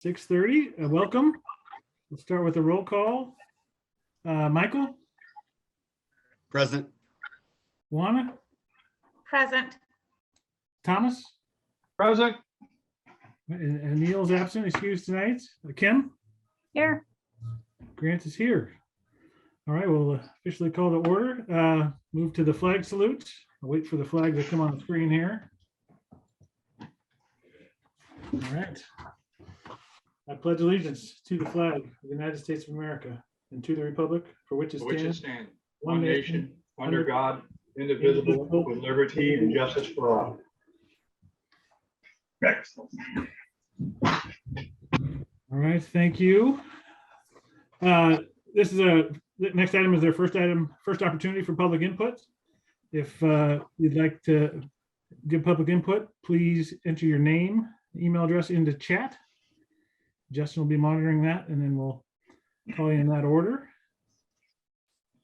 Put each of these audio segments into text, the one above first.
6:30. Welcome. We'll start with a roll call. Michael, Present. Juana, Present. Thomas, Present. and Neil's absent, excused tonight. Kim, Here. Grant is here. All right, we'll officially call to order. Move to the flag salute. I'll wait for the flag to come on the screen here. All right. I pledge allegiance to the flag of the United States of America and to the republic for which it stands, Stand. One nation, under God, indivisible, with liberty and justice for all. Excellent. All right, thank you. This is the next item is their first opportunity for public input. If you'd like to give public input, please enter your name, email address into chat. Justin will be monitoring that, and then we'll call you in that order.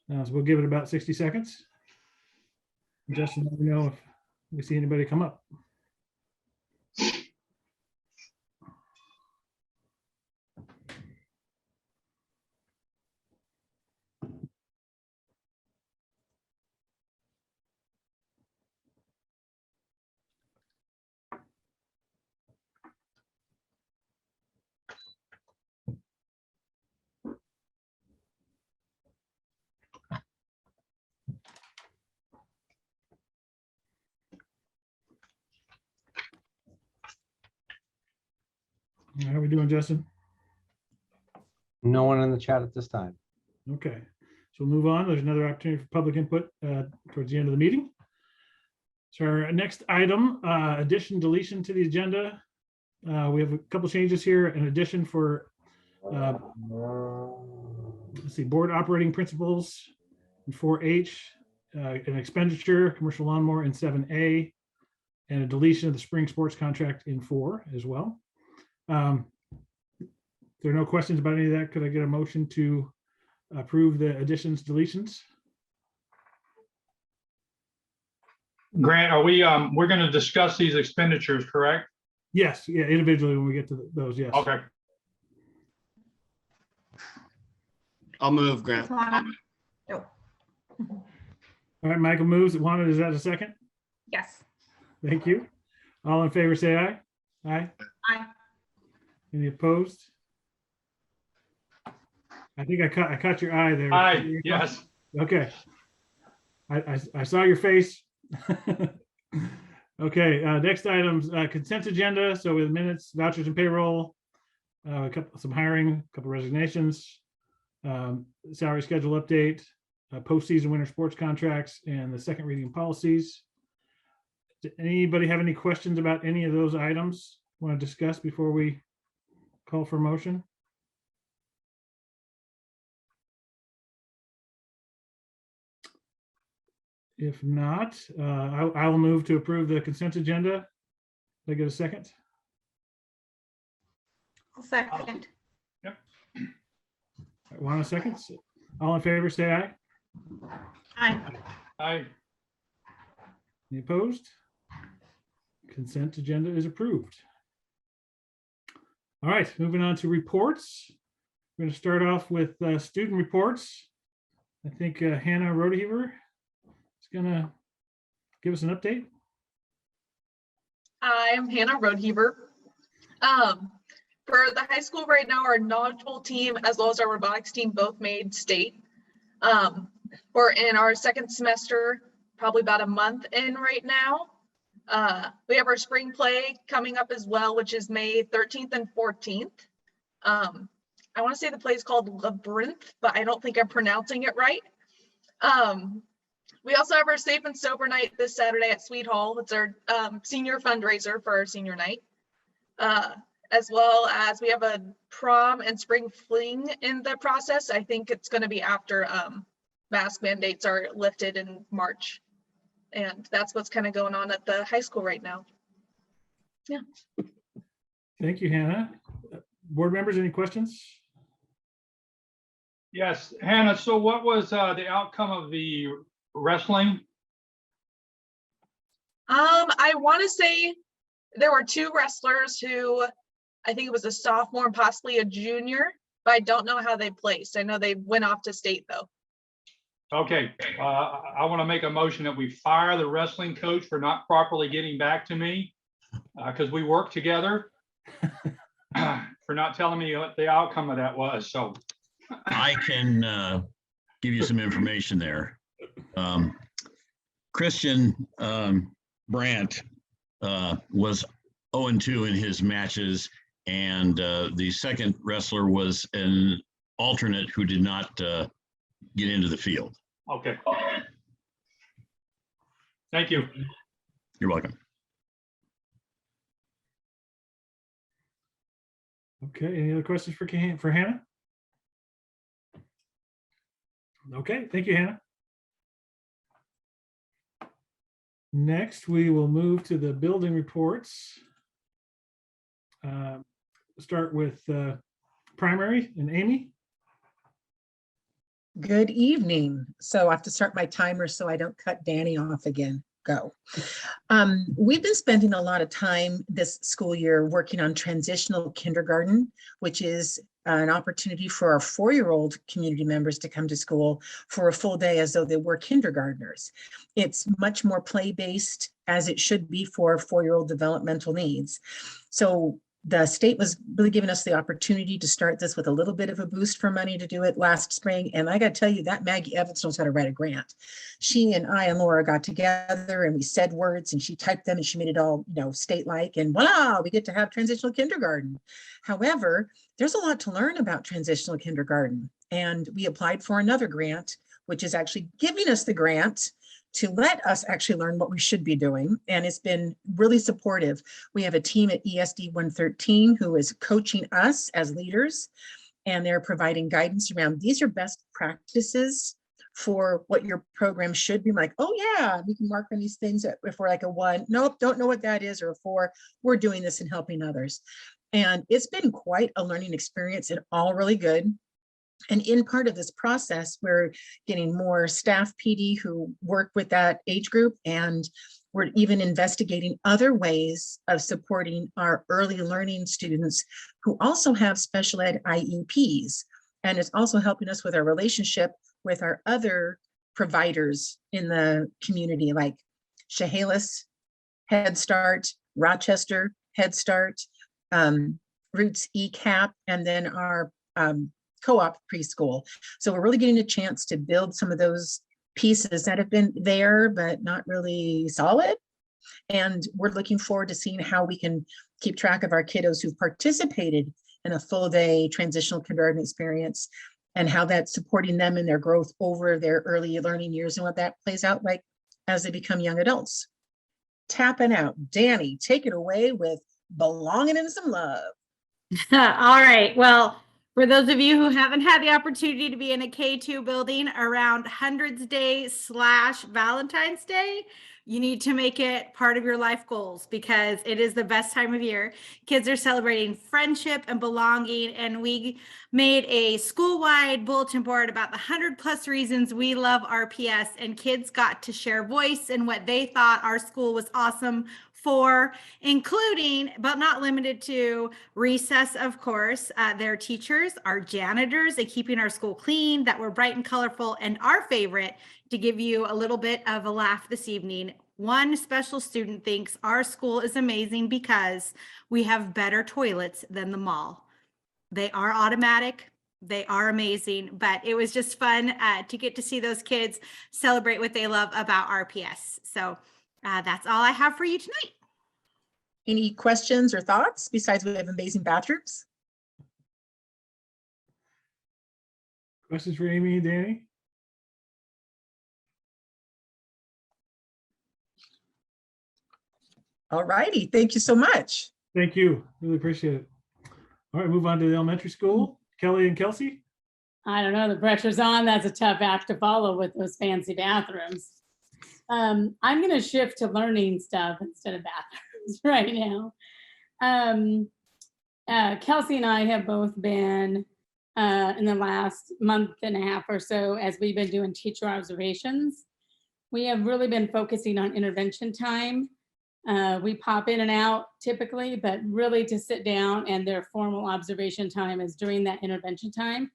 So we'll give it about 60 seconds. Justin, let me know if we see anybody come up. How are we doing, Justin? No one in the chat at this time. Okay, so we'll move on. There's another opportunity for public input towards the end of the meeting. So our next item, addition, deletion to the agenda. We have a couple changes here. An addition for, let's see, board operating principles in 4H, an expenditure, commercial lawnmower in 7A, and a deletion of the spring sports contract in 4 as well. If there are no questions about any of that, could I get a motion to approve the additions, deletions? Grant, are we're going to discuss these expenditures, correct? Yes, yeah, individually when we get to those, yes. Okay. I'll move, Grant. No. All right, Michael moves. Juana, is that a second? Yes. Thank you. All in favor, say aye. Aye. Aye. Any opposed? I think I caught your eye there. Aye, yes. Okay. I saw your face. Okay, next items, consent agenda. So with minutes, vouchers and payroll, some hiring, a couple resignations, salary schedule update, postseason winter sports contracts, and the second reading policies. Does anybody have any questions about any of those items want to discuss before we call for motion? If not, I will move to approve the consent agenda. Did I get a second? I'll second. Juana seconds. All in favor, say aye. Aye. Aye. Any opposed? Consent agenda is approved. All right, moving on to reports. We're going to start off with student reports. I think Hannah Rodeheaver is going to give us an update. I'm Hannah Rodeheaver. For the high school right now, our nodule team as well as our robotics team both made state. We're in our second semester, probably about a month in right now. We have our spring play coming up as well, which is May 13th and 14th. I want to say the play is called Labyrinth, but I don't think I'm pronouncing it right. We also have our Safe and Sober night this Saturday at Sweet Hall. It's our senior fundraiser for our senior night. As well as we have a prom and spring fling in the process. I think it's going to be after mask mandates are lifted in March. And that's what's kind of going on at the high school right now. Yeah. Thank you, Hannah. Board members, any questions? Yes, Hannah, so what was the outcome of the wrestling? I want to say there were two wrestlers who I think it was a sophomore and possibly a junior, but I don't know how they placed. I know they went off to state though. Okay, I want to make a motion that we fire the wrestling coach for not properly getting back to me, because we worked together, for not telling me what the outcome of that was, so. I can give you some information there. Christian Brandt was 0-2 in his matches, and the second wrestler was an alternate who did not get into the field. Okay. Thank you. You're welcome. Okay, any other questions for Hannah? Okay, thank you, Hannah. Next, we will move to the building reports. Start with primary and Amy. Good evening. So I have to start my timer so I don't cut Danny off again. Go. We've been spending a lot of time this school year working on transitional kindergarten, which is an opportunity for our 4-year-old community members to come to school for a full day as though they were kindergartners. It's much more play-based, as it should be for 4-year-old developmental needs. So the state was really giving us the opportunity to start this with a little bit of a boost for money to do it last spring. And I got to tell you that Maggie Evans knows how to write a grant. She and I and Laura got together and we said words and she typed them and she made it all, state-like, and voila, we get to have transitional kindergarten. However, there's a lot to learn about transitional kindergarten. And we applied for another grant, which is actually giving us the grant to let us actually learn what we should be doing. And it's been really supportive. We have a team at ESD 113 who is coaching us as leaders, and they're providing guidance around these are best practices for what your program should be. Like, oh yeah, we can mark on these things if we're like a 1, nope, don't know what that is, or a 4, we're doing this and helping others. And it's been quite a learning experience and all really good. And in part of this process, we're getting more staff PD who work with that age group, and we're even investigating other ways of supporting our early learning students who also have special ed IEPs. And it's also helping us with our relationship with our other providers in the community, like Chehalis, Head Start, Rochester, Head Start, Roots ECAP, and then our co-op preschool. So we're really getting a chance to build some of those pieces that have been there, but not really solid. And we're looking forward to seeing how we can keep track of our kiddos who've participated in a full day transitional kindergarten experience and how that's supporting them in their growth over their early learning years and what that plays out like as they become young adults. Tapping out. Danny, take it away with belonging in some love. All right. Well, for those of you who haven't had the opportunity to be in a K2 building around Hundreds Day / Valentine's Day, you need to make it part of your life goals because it is the best time of year. Kids are celebrating friendship and belonging, and we made a school-wide bulletin board about the 100+ reasons we love RPS, and kids got to share voice and what they thought our school was awesome for, including, but not limited to, recess, of course, their teachers, our janitors, and keeping our school clean, that were bright and colorful, and our favorite, to give you a little bit of a laugh this evening, one special student thinks our school is amazing because we have better toilets than the mall. They are automatic. They are amazing, but it was just fun to get to see those kids celebrate what they love about RPS. So that's all I have for you tonight. Any questions or thoughts besides we have amazing bathrooms? Questions for Amy, Danny? All righty, thank you so much. Thank you. Really appreciate it. All right, move on to the elementary school. Kelly and Kelsey. I don't know, the pressure's on. That's a tough act to follow with those fancy bathrooms. I'm going to shift to learning stuff instead of bathrooms right now. Kelsey and I have both been in the last month and a half or so, as we've been doing teacher observations, we have really been focusing on intervention time We pop in and out typically, but really to sit down, and their formal observation time is during that intervention time.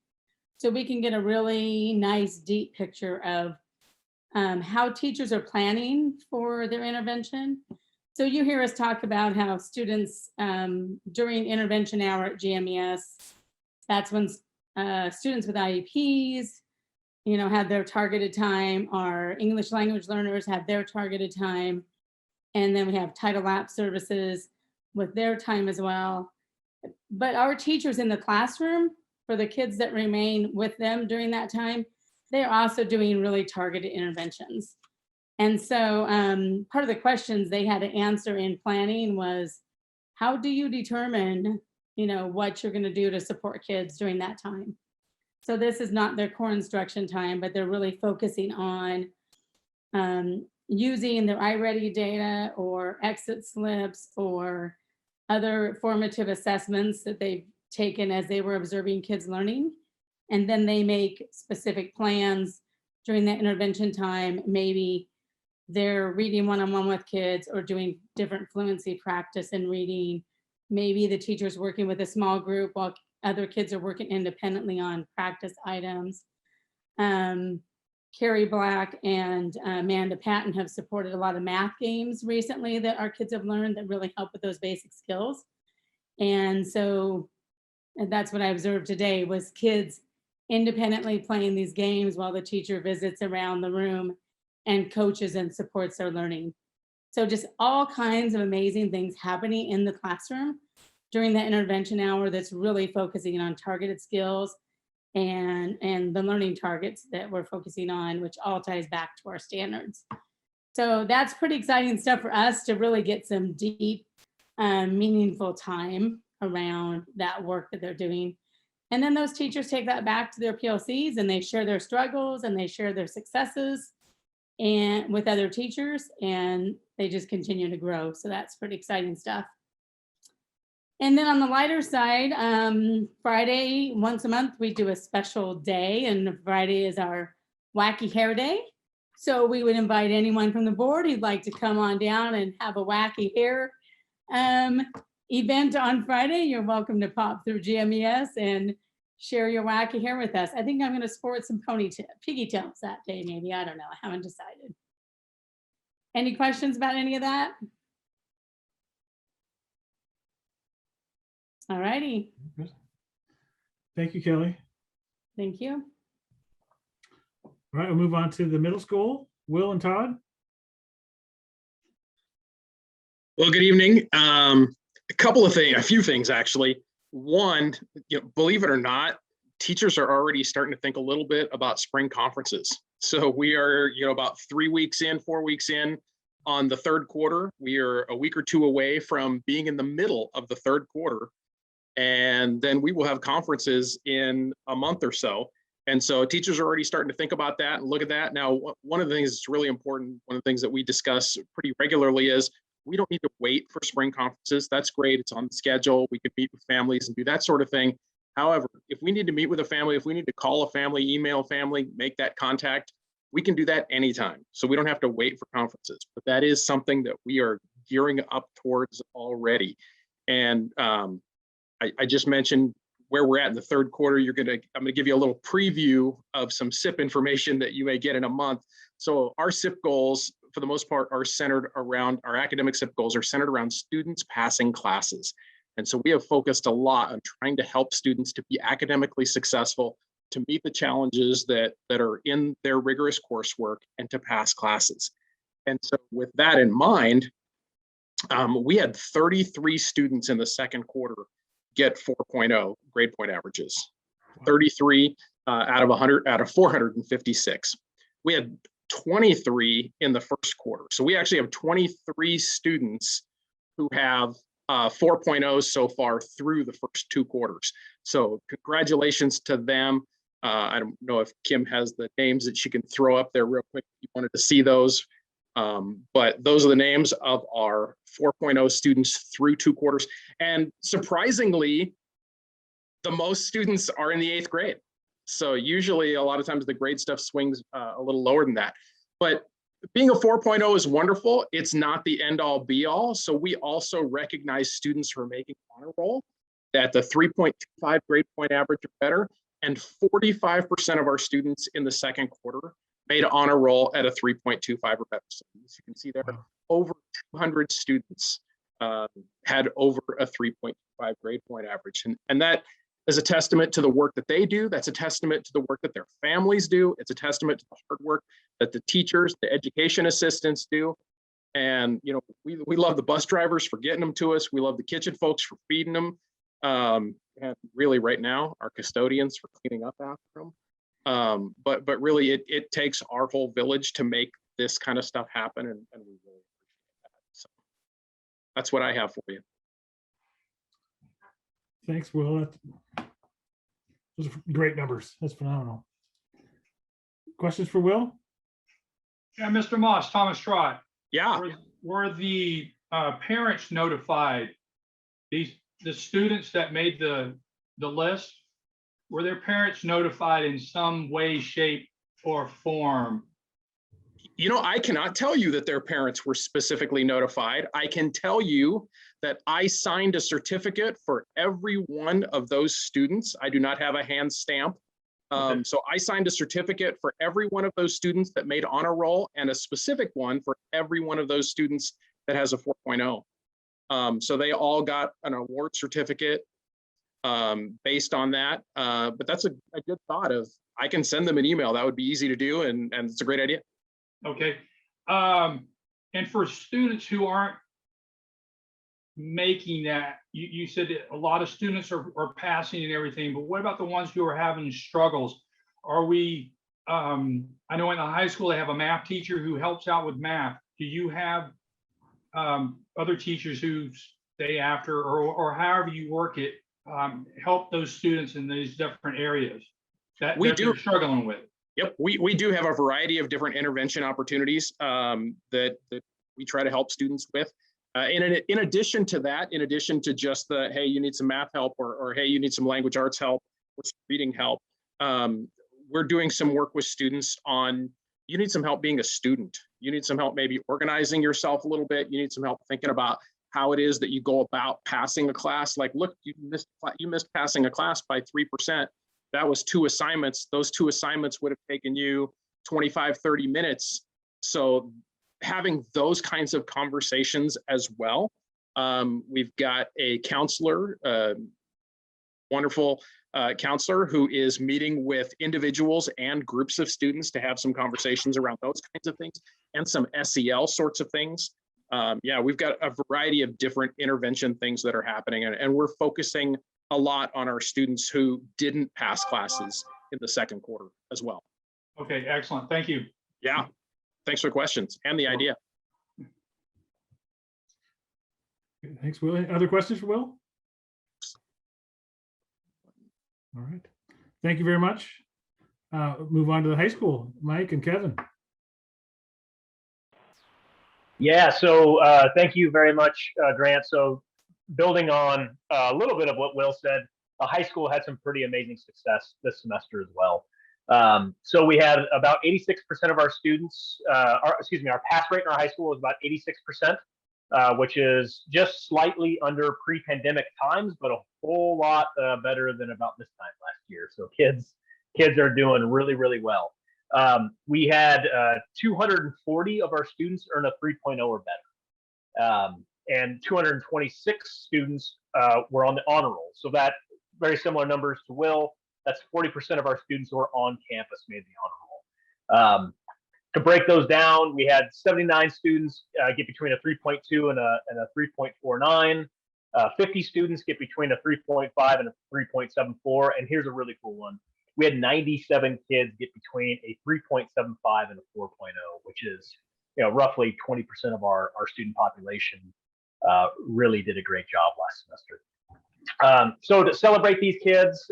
So we can get a really nice deep picture of how teachers are planning for their intervention. So you hear us talk about how students during intervention hour at GMES, that's when students with IEPs, have their targeted time. Our English language learners have their targeted time. And then we have Title App services with their time as well. But our teachers in the classroom, for the kids that remain with them during that time, they're also doing really targeted interventions. And so part of the questions they had to answer in planning was, how do you determine, what you're going to do to support kids during that time? So this is not their core instruction time, but they're really focusing on using their iReady data or exit slips or other formative assessments that they've taken as they were observing kids learning. And then they make specific plans during that intervention time. Maybe they're reading one-on-one with kids or doing different fluency practice in reading. Maybe the teacher's working with a small group while other kids are working independently on practice items. Carrie Black and Amanda Patton have supported a lot of math games recently that our kids have learned that really help with those basic skills. And so that's what I observed today was kids independently playing these games while the teacher visits around the room and coaches and supports their learning. So just all kinds of amazing things happening in the classroom during that intervention hour that's really focusing on targeted skills and the learning targets that we're focusing on, which all ties back to our standards. So that's pretty exciting stuff for us to really get some deep, meaningful time around that work that they're doing. And then those teachers take that back to their PLCs and they share their struggles and they share their successes and with other teachers, and they just continue to grow. So that's pretty exciting stuff. And then on the lighter side, Friday, once a month, we do a special day, and Friday is our wacky hair day. So we would invite anyone from the board who'd like to come on down and have a wacky hair event on Friday. You're welcome to pop through GMES and share your wacky hair with us. I think I'm going to sport some piggy tails that day, maybe. I don't know. I haven't decided. Any questions about any of that? All righty. Thank you, Kelly. Thank you. All right, we'll move on to the middle school. Will and Todd. Well, good evening. A few things actually. One, believe it or not, teachers are already starting to think a little bit about spring conferences. So we are, about 3 weeks in, 4 weeks in on the third quarter. We are a week or two away from being in the middle of the third quarter. And then we will have conferences in a month or so. And so teachers are already starting to think about that and look at that. Now, one of the things that's really important, one of the things that we discuss pretty regularly is we don't need to wait for spring conferences. That's great. It's on the schedule. We could meet with families and do that sort of thing. However, if we need to meet with a family, if we need to call a family, email a family, make that contact, we can do that anytime. So we don't have to wait for conferences. But that is something that we are gearing up towards already. And I just mentioned where we're at in the third quarter. I'm going to give you a little preview of some SIP information that you may get in a month. So our SIP goals, for the most part, are centered around, our academic SIP goals are centered around students passing classes. And so we have focused a lot on trying to help students to be academically successful, to meet the challenges that are in their rigorous coursework, and to pass classes. And so with that in mind, we had 33 students in the second quarter get 4.0 grade point averages, 33 out of 456. We had 23 in the first quarter. So we actually have 23 students who have 4.0 so far through the first 2 quarters. So congratulations to them. I don't know if Kim has the names that she can throw up there real quick if you wanted to see those. But those are the names of our 4.0 students through 2 quarters. And surprisingly, the most students are in the 8th grade. So usually a lot of times the grade stuff swings a little lower than that. But being a 4.0 is wonderful. It's not the end all be all. So we also recognize students who are making honor roll at the 3.25 grade point average or better. And 45% of our students in the second quarter made honor roll at a 3.25 or better. So as you can see there, Wow. over 200 students had over a 3.5 grade point average. And that is a testament to the work that they do. That's a testament to the work that their families do. It's a testament to the hard work that the teachers, the education assistants do. And, you know, we love the bus drivers for getting them to us. We love the kitchen folks for feeding them. And really right now, our custodians for cleaning up after them. But really it takes our whole village to make this kind of stuff happen. And we really appreciate that. So that's what I have for you. Thanks, Will. Those are great numbers. That's phenomenal. Questions for Will? Yeah, Mr. Moss, Thomas Trott. Yeah. Were the parents notified? The students that made the list, were their parents notified in some way, shape, or form? You know, I cannot tell you that their parents were specifically notified. I can tell you that I signed a certificate for every one of those students. I do not have a hand stamp. Okay. So I signed a certificate for every one of those students that made honor roll and a specific one for every one of those students that has a 4.0. So they all got an award certificate based on that. But that's a good thought of, I can send them an email. That would be easy to do. And it's a great idea. Okay. And for students who aren't making that, you said that a lot of students are passing and everything, but what about the ones who are having struggles? Are we, I know in the high school, they have a math teacher who helps out with math. Do you have other teachers who stay after, or however you work it, help those students in these different areas that they're struggling with? Yep, we do have a variety of different intervention opportunities that we try to help students with. In addition to that, in addition to just the, hey, you need some math help, or hey, you need some language arts help, or some reading help, we're doing some work with students on, you need some help being a student. You need some help maybe organizing yourself a little bit. You need some help thinking about how it is that you go about passing a class. Like, look, you missed passing a class by 3%. That was 2 assignments. Those 2 assignments would have taken you 25, 30 minutes. So having those kinds of conversations as well. We've got a counselor, wonderful counselor who is meeting with individuals and groups of students to have some conversations around those kinds of things and some SEL sorts of things. Yeah, we've got a variety of different intervention things that are happening, and we're focusing a lot on our students who didn't pass classes in the second quarter as well. Okay, excellent. Thank you. Yeah, thanks for the questions and the idea. Thanks, Will. Any other questions for Will? All right. Thank you very much. Move on to the high school. Mike and Kevin. Yeah, so thank you very much, Grant. So building on a little bit of what Will said, the high school had some pretty amazing success this semester as well. So we had about 86% of our students, our pass rate in our high school was about 86%, which is just slightly under pre-pandemic times, but a whole lot better than about this time last year. So kids are doing really, really well. We had 240 of our students earn a 3.0 or better. And 226 students were on the honor roll. So that very similar numbers to Will. That's 40% of our students who are on campus made the honor roll. To break those down, we had 79 students get between a 3.2 and a 3.49. 50 students get between a 3.5 and a 3.74. And here's a really cool one. We had 97 kids get between a 3.75 and a 4.0, which is, you know, roughly 20% of our student population. Really did a great job last semester. So to celebrate these kids,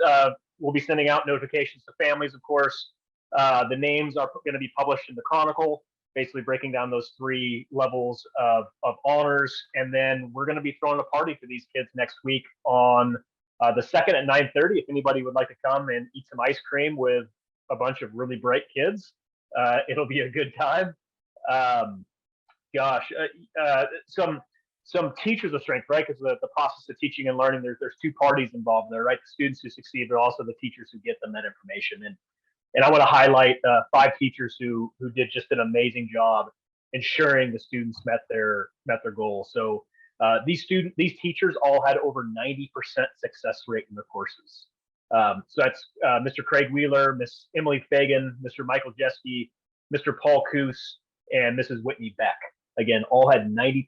we'll be sending out notifications to families, of course. The names are going to be published in the Chronicle, basically breaking down those 3 levels of honors. And then we're going to be throwing a party for these kids next week on the 2nd at 9:30. If anybody would like to come and eat some ice cream with a bunch of really bright kids, it'll be a good time. Gosh, some teachers of strength, right? Because the process of teaching and learning, there's two parties involved there, right? The students who succeed, but also the teachers who get them that information. And I want to highlight 5 teachers who did just an amazing job ensuring the students met their goals. So these teachers all had over 90% success rate in their courses. So that's Mr. Craig Wheeler, Miss Emily Fagan, Mr. Michael Jeske, Mr. Paul Coos, and Mrs. Whitney Beck. Again, all had 90%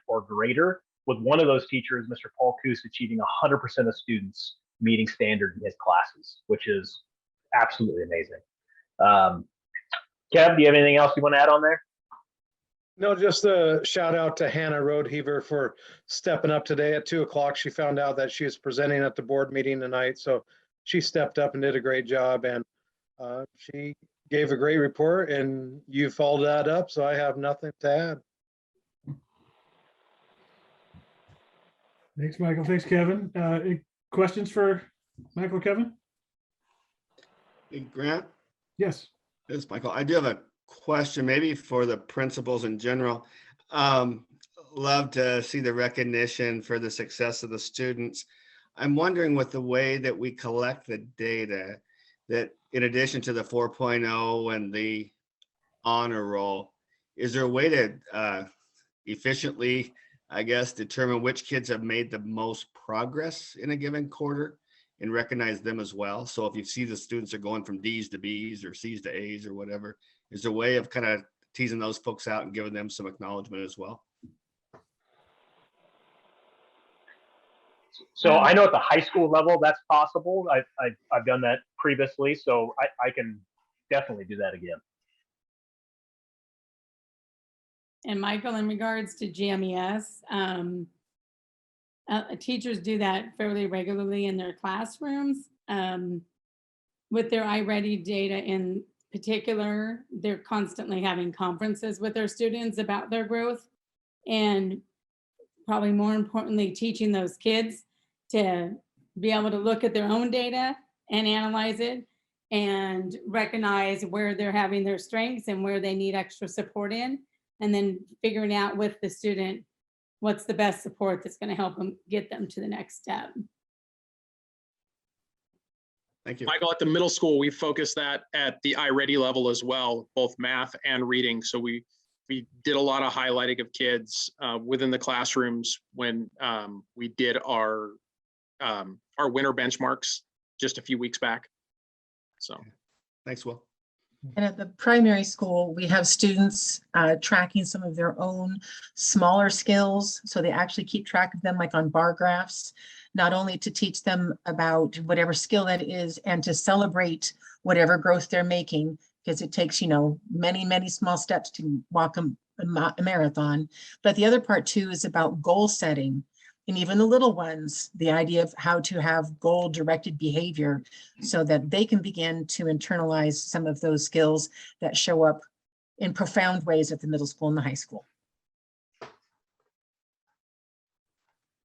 or greater, with one of those teachers, Mr. Paul Coos, achieving 100% of students meeting standard in his classes, which is absolutely amazing. Kev, do you have anything else you want to add on there? No, just a shout out to Hannah Roadheaver for stepping up today at 2 o'clock. She found out that she was presenting at the board meeting tonight, so she stepped up and did a great job, and she gave a great report, and you followed that up, so I have nothing to add. Thanks, Michael. Thanks, Kevin. Any questions for Michael or Kevin? Hey, Grant, Yes. this is Michael. I do have a question, maybe for the principals in general. Love to see the recognition for the success of the students. I'm wondering, with the way that we collect the data, that in addition to the 4.0 and the honor roll, is there a way to efficiently, I guess, determine which kids have made the most progress in a given quarter and recognize them as well? So if you see the students are going from D's to B's or C's to A's or whatever, is there a way of kind of teasing those folks out and giving them some acknowledgement as well? So I know at the high school level that's possible. I've done that previously, so I can definitely do that again. And Michael, in regards to GMES, teachers do that fairly regularly in their classrooms. With their iReady data in particular, they're constantly having conferences with their students about their growth, and probably more importantly, teaching those kids to be able to look at their own data and analyze it and recognize where they're having their strengths and where they need extra support in, and then figuring out with the student what's the best support that's going to help them get them to the next step. Thank you. Michael, at the middle school, we focused that at the iReady level as well, both math and reading. So we did a lot of highlighting of kids within the classrooms when we did our winter benchmarks just a few weeks back. So Thanks, Will. And at the primary school, we have students tracking some of their own smaller skills. So they actually keep track of them, like on bar graphs, not only to teach them about whatever skill that is and to celebrate whatever growth they're making, because it takes, many, many small steps to walk a marathon. But the other part too is about goal setting. And even the little ones, the idea of how to have goal-directed behavior so that they can begin to internalize some of those skills that show up in profound ways at the middle school and the high school.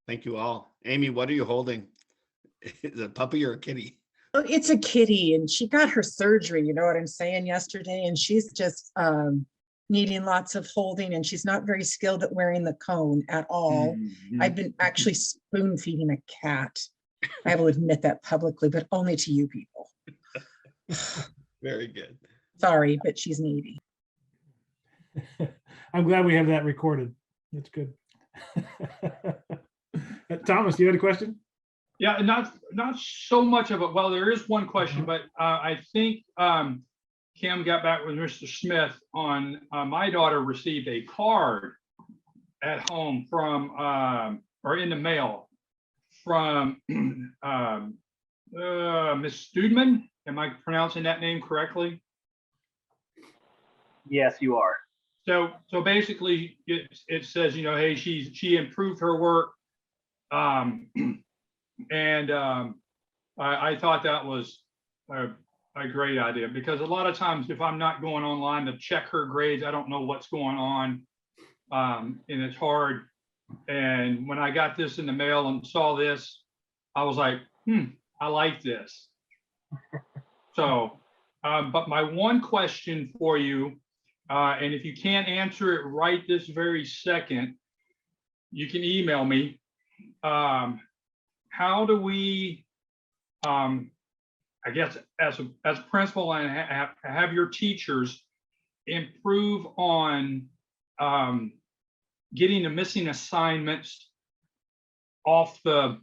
Thank you all. Amy, what are you holding? Is it a puppy or a kitty? Oh, it's a kitty, and she got her surgery, you know what I'm saying, yesterday, and she's just needing lots of holding, and she's not very skilled at wearing the cone at all. I've been actually spoon feeding a cat. I will admit that publicly, but only to you people. Very good. Sorry, but she's needy. I'm glad we have that recorded. That's good. Thomas, you had a question? Yeah, not so much of it. Well, there is one question, but I think Kim got back with Mr. Smith on my daughter received a card at home from or in the mail from Miss Studman. Am I pronouncing that name correctly? Yes, you are. So basically it says, hey, she improved her work. I thought that was a great idea, because a lot of times if I'm not going online to check her grades, I don't know what's going on, and it's hard. And when I got this in the mail and saw this, I was like, I like this. So, but my one question for you, And if you can't answer it right this very second, you can email me. How do we, I guess, as principal and have your teachers improve on getting the missing assignments off the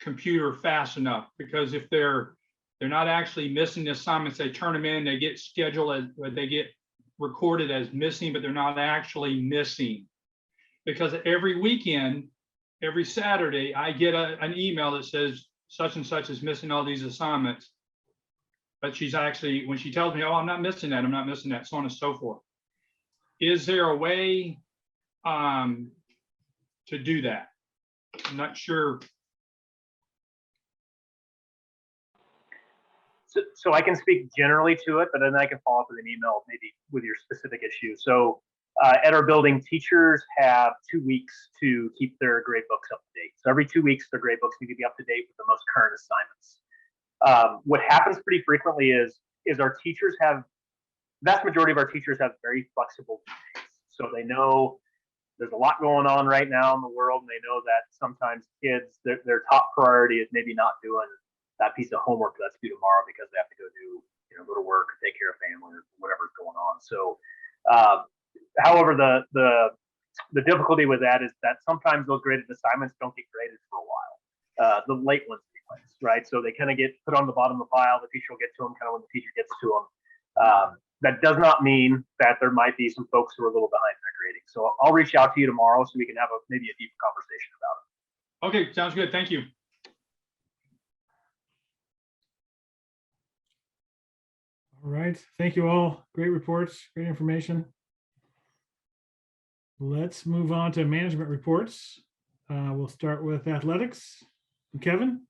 computer fast enough? Because if they're not actually missing the assignments, they turn them in, they get scheduled as, they get recorded as missing, but they're not actually missing. Because every weekend, every Saturday, I get an email that says such and such is missing all these assignments. But she's actually, when she tells me, oh, I'm not missing that, I'm not missing that, so on and so forth. Is there a way to do that? I'm not sure. So I can speak generally to it, but then I can follow up with an email maybe with your specific issue. So at our building, teachers have 2 weeks to keep their grade books up to date. So every 2 weeks, their grade books need to be up to date with the most current assignments. What happens pretty frequently is our teachers have, vast majority of our teachers have very flexible days. So they know there's a lot going on right now in the world, and they know that sometimes kids, their top priority is maybe not doing that piece of homework that's due tomorrow because they have to go to work, or take care of family, or whatever's going on. So, however, the difficulty with that is that sometimes those graded assignments don't get graded for a while. The late ones, right? So they kind of get put on the bottom of the pile. The teacher will get to them kind of when the teacher gets to them. That does not mean that there might be some folks who are a little behind in their grading. So I'll reach out to you tomorrow so we can have maybe a deeper conversation about it. Okay, sounds good. Thank you. All right, thank you all. Great reports, great information. Let's move on to management reports. We'll start with athletics. Kevin?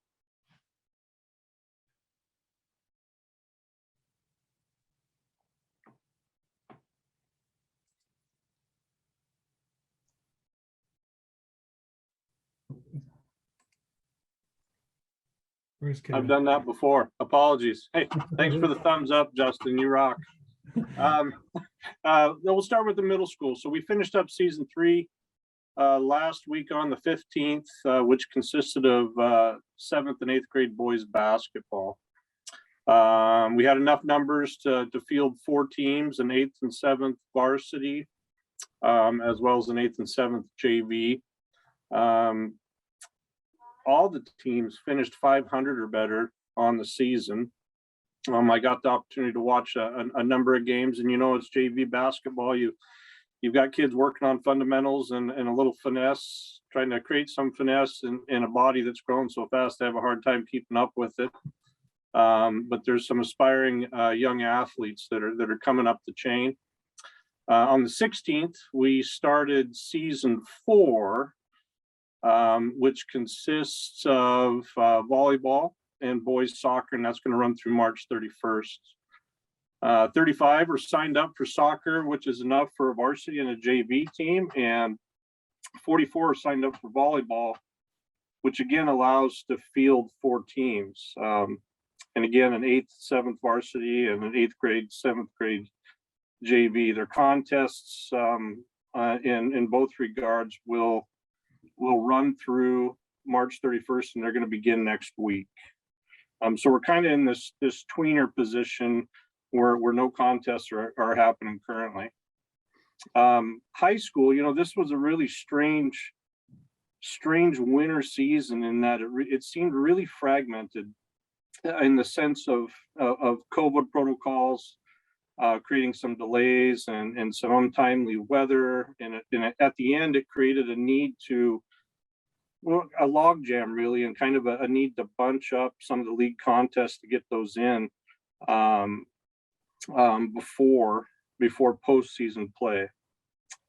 Where's Kevin? I've done that before. Apologies. Hey, thanks for the thumbs up, Justin. You rock. We'll start with the middle school. So we finished up season 3 last week on the 15th, which consisted of 7th and 8th grade boys basketball. We had enough numbers to field 4 teams, an 8th and 7th varsity, as well as an 8th and 7th JV. All the teams finished 500 or better on the season. I got the opportunity to watch a number of games, and it's JV basketball. You've got kids working on fundamentals and a little finesse, trying to create some finesse in a body that's grown so fast they have a hard time keeping up with it. But there's some aspiring young athletes that are coming up the chain. On the 16th, we started season 4. Which consists of volleyball and boys soccer, and that's going to run through March 31st. 35 are signed up for soccer, which is enough for a varsity and a JV team, and 44 are signed up for volleyball, which again allows to field 4 teams. And again, an 8th, 7th varsity and an 8th grade, 7th grade JV. Their contests in both regards will run through March 31st, and they're going to begin next week. So we're kind of in this tweener position where no contests are happening currently. High school, this was a really strange winter season in that it seemed really fragmented in the sense of COVID protocols, creating some delays and some untimely weather. And at the end, it created a need a log jam really, and kind of a need to bunch up some of the league contests to get those in before postseason play.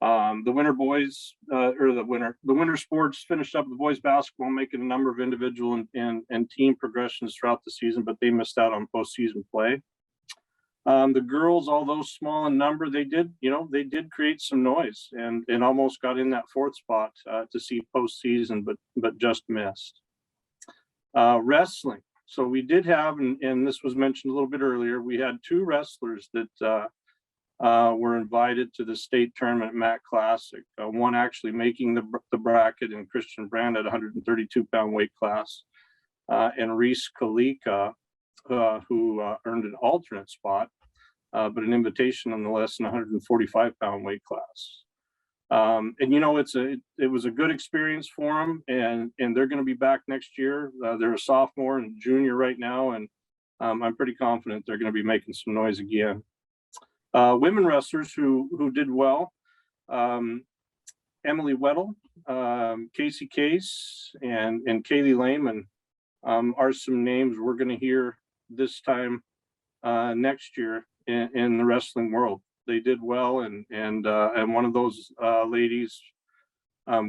The winter boys the winter sports finished up with boys basketball, making a number of individual and team progressions throughout the season, but they missed out on postseason play. The girls, although small in number, they did create some noise and almost got in that 4th spot to see postseason, but just missed. Wrestling. So we did have, and this was mentioned a little bit earlier, we had 2 wrestlers that were invited to the state tournament MAC Classic. One actually making the bracket in Christian Brand at 132-pound weight class. And Reese Kalika, who earned an alternate spot, but an invitation nonetheless in 145-pound weight class. And it was a good experience for them, and they're going to be back next year. They're a sophomore and junior right now, and I'm pretty confident they're going to be making some noise again. Women wrestlers who did well: Emily Weddle, Casey Case, and Kaylee Lehman are some names we're going to hear this time next year in the wrestling world. They did well, and one of those ladies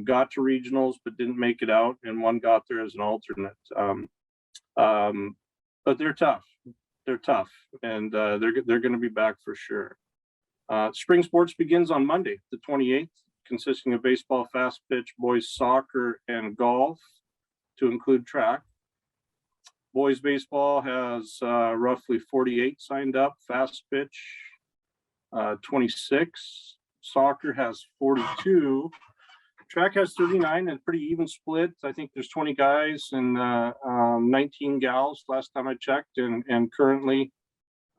got to regionals but didn't make it out, and one got there as an alternate. But they're tough. They're tough, and they're going to be back for sure. Spring sports begins on Monday, the 28th, consisting of baseball, fast pitch, boys soccer, and golf, to include track. Boys baseball has roughly 48 signed up, fast pitch 26, soccer has 42, track has 39, and pretty even split. I think there's 20 guys and 19 gals last time I checked, and currently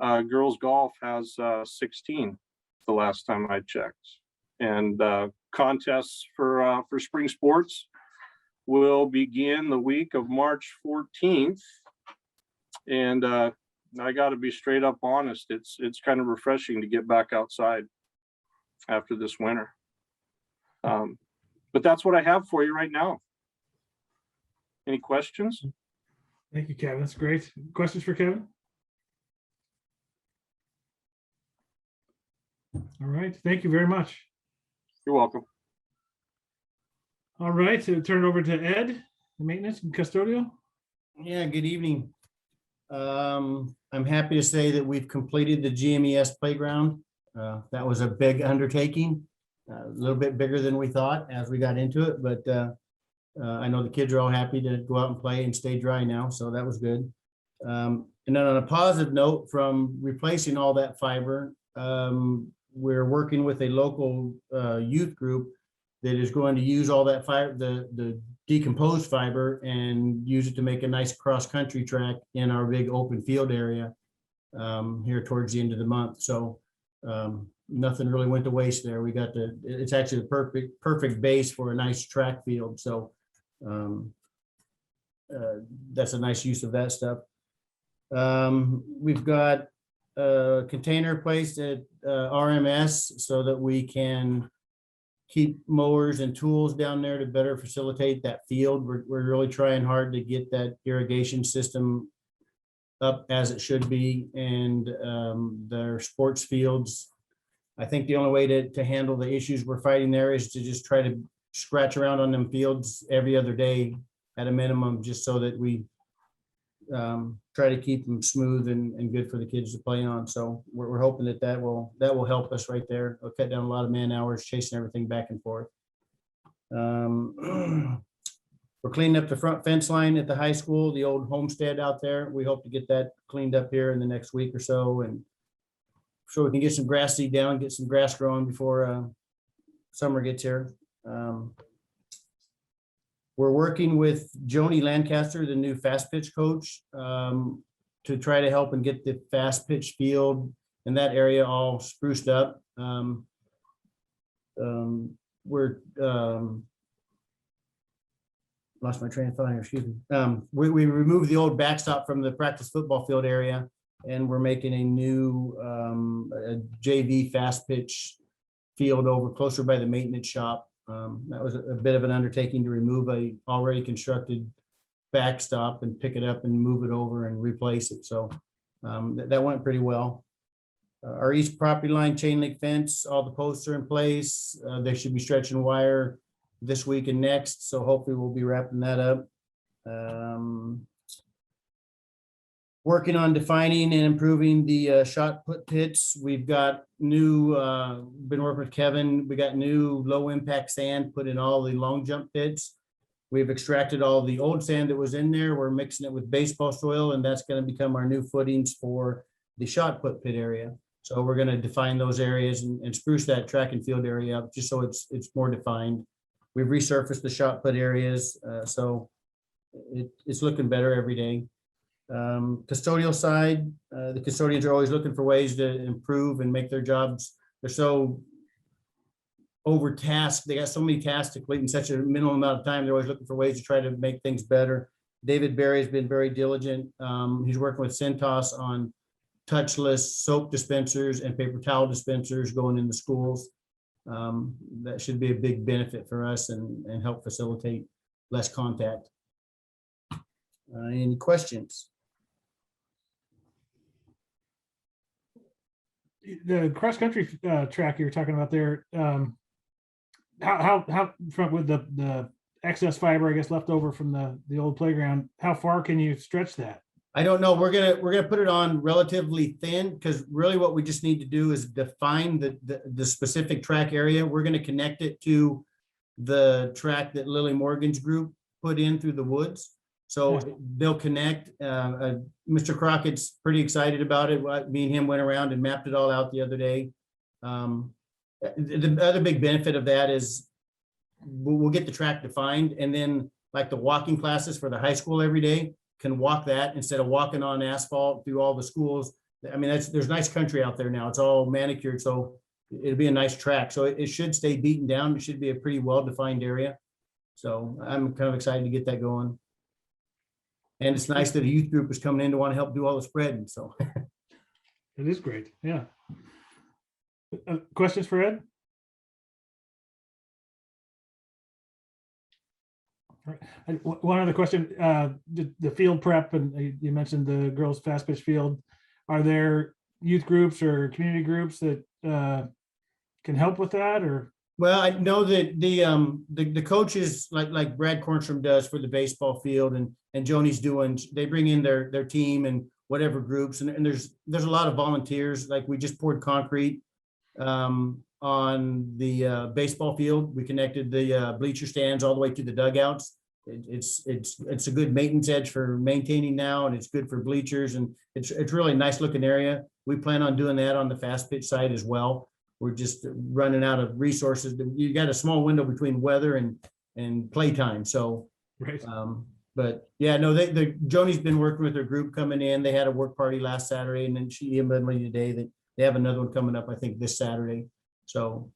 girls golf has 16 the last time I checked. And contests for spring sports will begin the week of March 14th. And I got to be straight up honest, it's kind of refreshing to get back outside after this winter. But that's what I have for you right now. Any questions? Thank you, Kevin. That's great. Questions for Kevin? All right. Thank you very much. You're welcome. All right. So turn it over to Ed, the maintenance and custodial. Yeah, good evening. I'm happy to say that we've completed the GMES playground. That was a big undertaking, a little bit bigger than we thought as we got into it, but I know the kids are all happy to go out and play and stay dry now, so that was good. And then on a positive note, from replacing all that fiber, we're working with a local youth group that is going to use all that fiber, the decomposed fiber, and use it to make a nice cross-country track in our big open field area here towards the end of the month. So nothing really went to waste there. We got it's actually the perfect base for a nice track field. So that's a nice use of that stuff. We've got a container placed at RMS so that we can keep mowers and tools down there to better facilitate that field. We're really trying hard to get that irrigation system up as it should be, and their sports fields. I think the only way to handle the issues we're fighting there is to just try to scratch around on them fields every other day at a minimum, just so that we try to keep them smooth and good for the kids to play on. So we're hoping that will help us right there. It'll cut down a lot of man hours chasing everything back and forth. We're cleaning up the front fence line at the high school, the old homestead out there. We hope to get that cleaned up here in the next week or so, and so we can get some grass seed down, get some grass growing before summer gets here. We're working with Joni Lancaster, the new fast pitch coach, to try to help and get the fast pitch field in that area all spruced up. We're lost my train of thought here, excuse me. We removed the old backstop from the practice football field area, and we're making a new a JV fast pitch field over closer by the maintenance shop. That was a bit of an undertaking to remove a already constructed backstop and pick it up and move it over and replace it. So that went pretty well. Our east property line chain link fence, all the posts are in place. They should be stretching wire this week and next. So hopefully we'll be wrapping that up. Working on defining and improving the shot put pits. We've got new, been working with Kevin. We got new low impact sand put in all the long jump pits. We've extracted all the old sand that was in there. We're mixing it with baseball soil, and that's going to become our new footings for the shot put pit area. So we're going to define those areas and spruce that track and field area up just so it's more defined. We've resurfaced the shot put areas, so it's looking better every day. Custodial side, the custodians are always looking for ways to improve and make their jobs. They're so overtasked. They got so many tasks to complete in such a minimal amount of time. They're always looking for ways to try to make things better. David Berry has been very diligent. He's working with Centos on touchless soap dispensers and paper towel dispensers going into schools. That should be a big benefit for us and help facilitate less contact. Any questions? The cross-country track you were talking about there, how from with the excess fiber, I guess, left over from the old playground, how far can you stretch that? I don't know. We're gonna put it on relatively thin because really what we just need to do is define the specific track area. We're gonna connect it to the track that Lily Morgan's group put in through the woods. So they'll connect. Mr. Crockett's pretty excited about it. Me and him went around and mapped it all out the other day. The other big benefit of that is we'll get the track defined, and then like the walking classes for the high school every day can walk that instead of walking on asphalt through all the schools. I mean, there's nice country out there now. It's all manicured, so it'll be a nice track. So it should stay beaten down. It should be a pretty well-defined area. So I'm kind of excited to get that going. And it's nice that a youth group is coming in to want to help do all the spreading, so. It is great, yeah. Questions for Ed? All right. One other question, the field prep, and you mentioned the girls' fast pitch field. Are there youth groups or community groups that can help with that, or? Well, I know that the coaches like Brad Cornstrom does for the baseball field and Joni's doing, they bring in their team and whatever groups, and there's a lot of volunteers. Like we just poured concrete on the baseball field. We connected the bleacher stands all the way to the dugouts. It's a good maintenance edge for maintaining now, and it's good for bleachers, and it's really a nice looking area. We plan on doing that on the fast pitch side as well. We're just running out of resources. You got a small window between weather and playtime. So, right. But yeah, no, Joni's been working with her group coming in. They had a work party last Saturday, and then she emailed me today that they have another one coming up, I think, this Saturday. So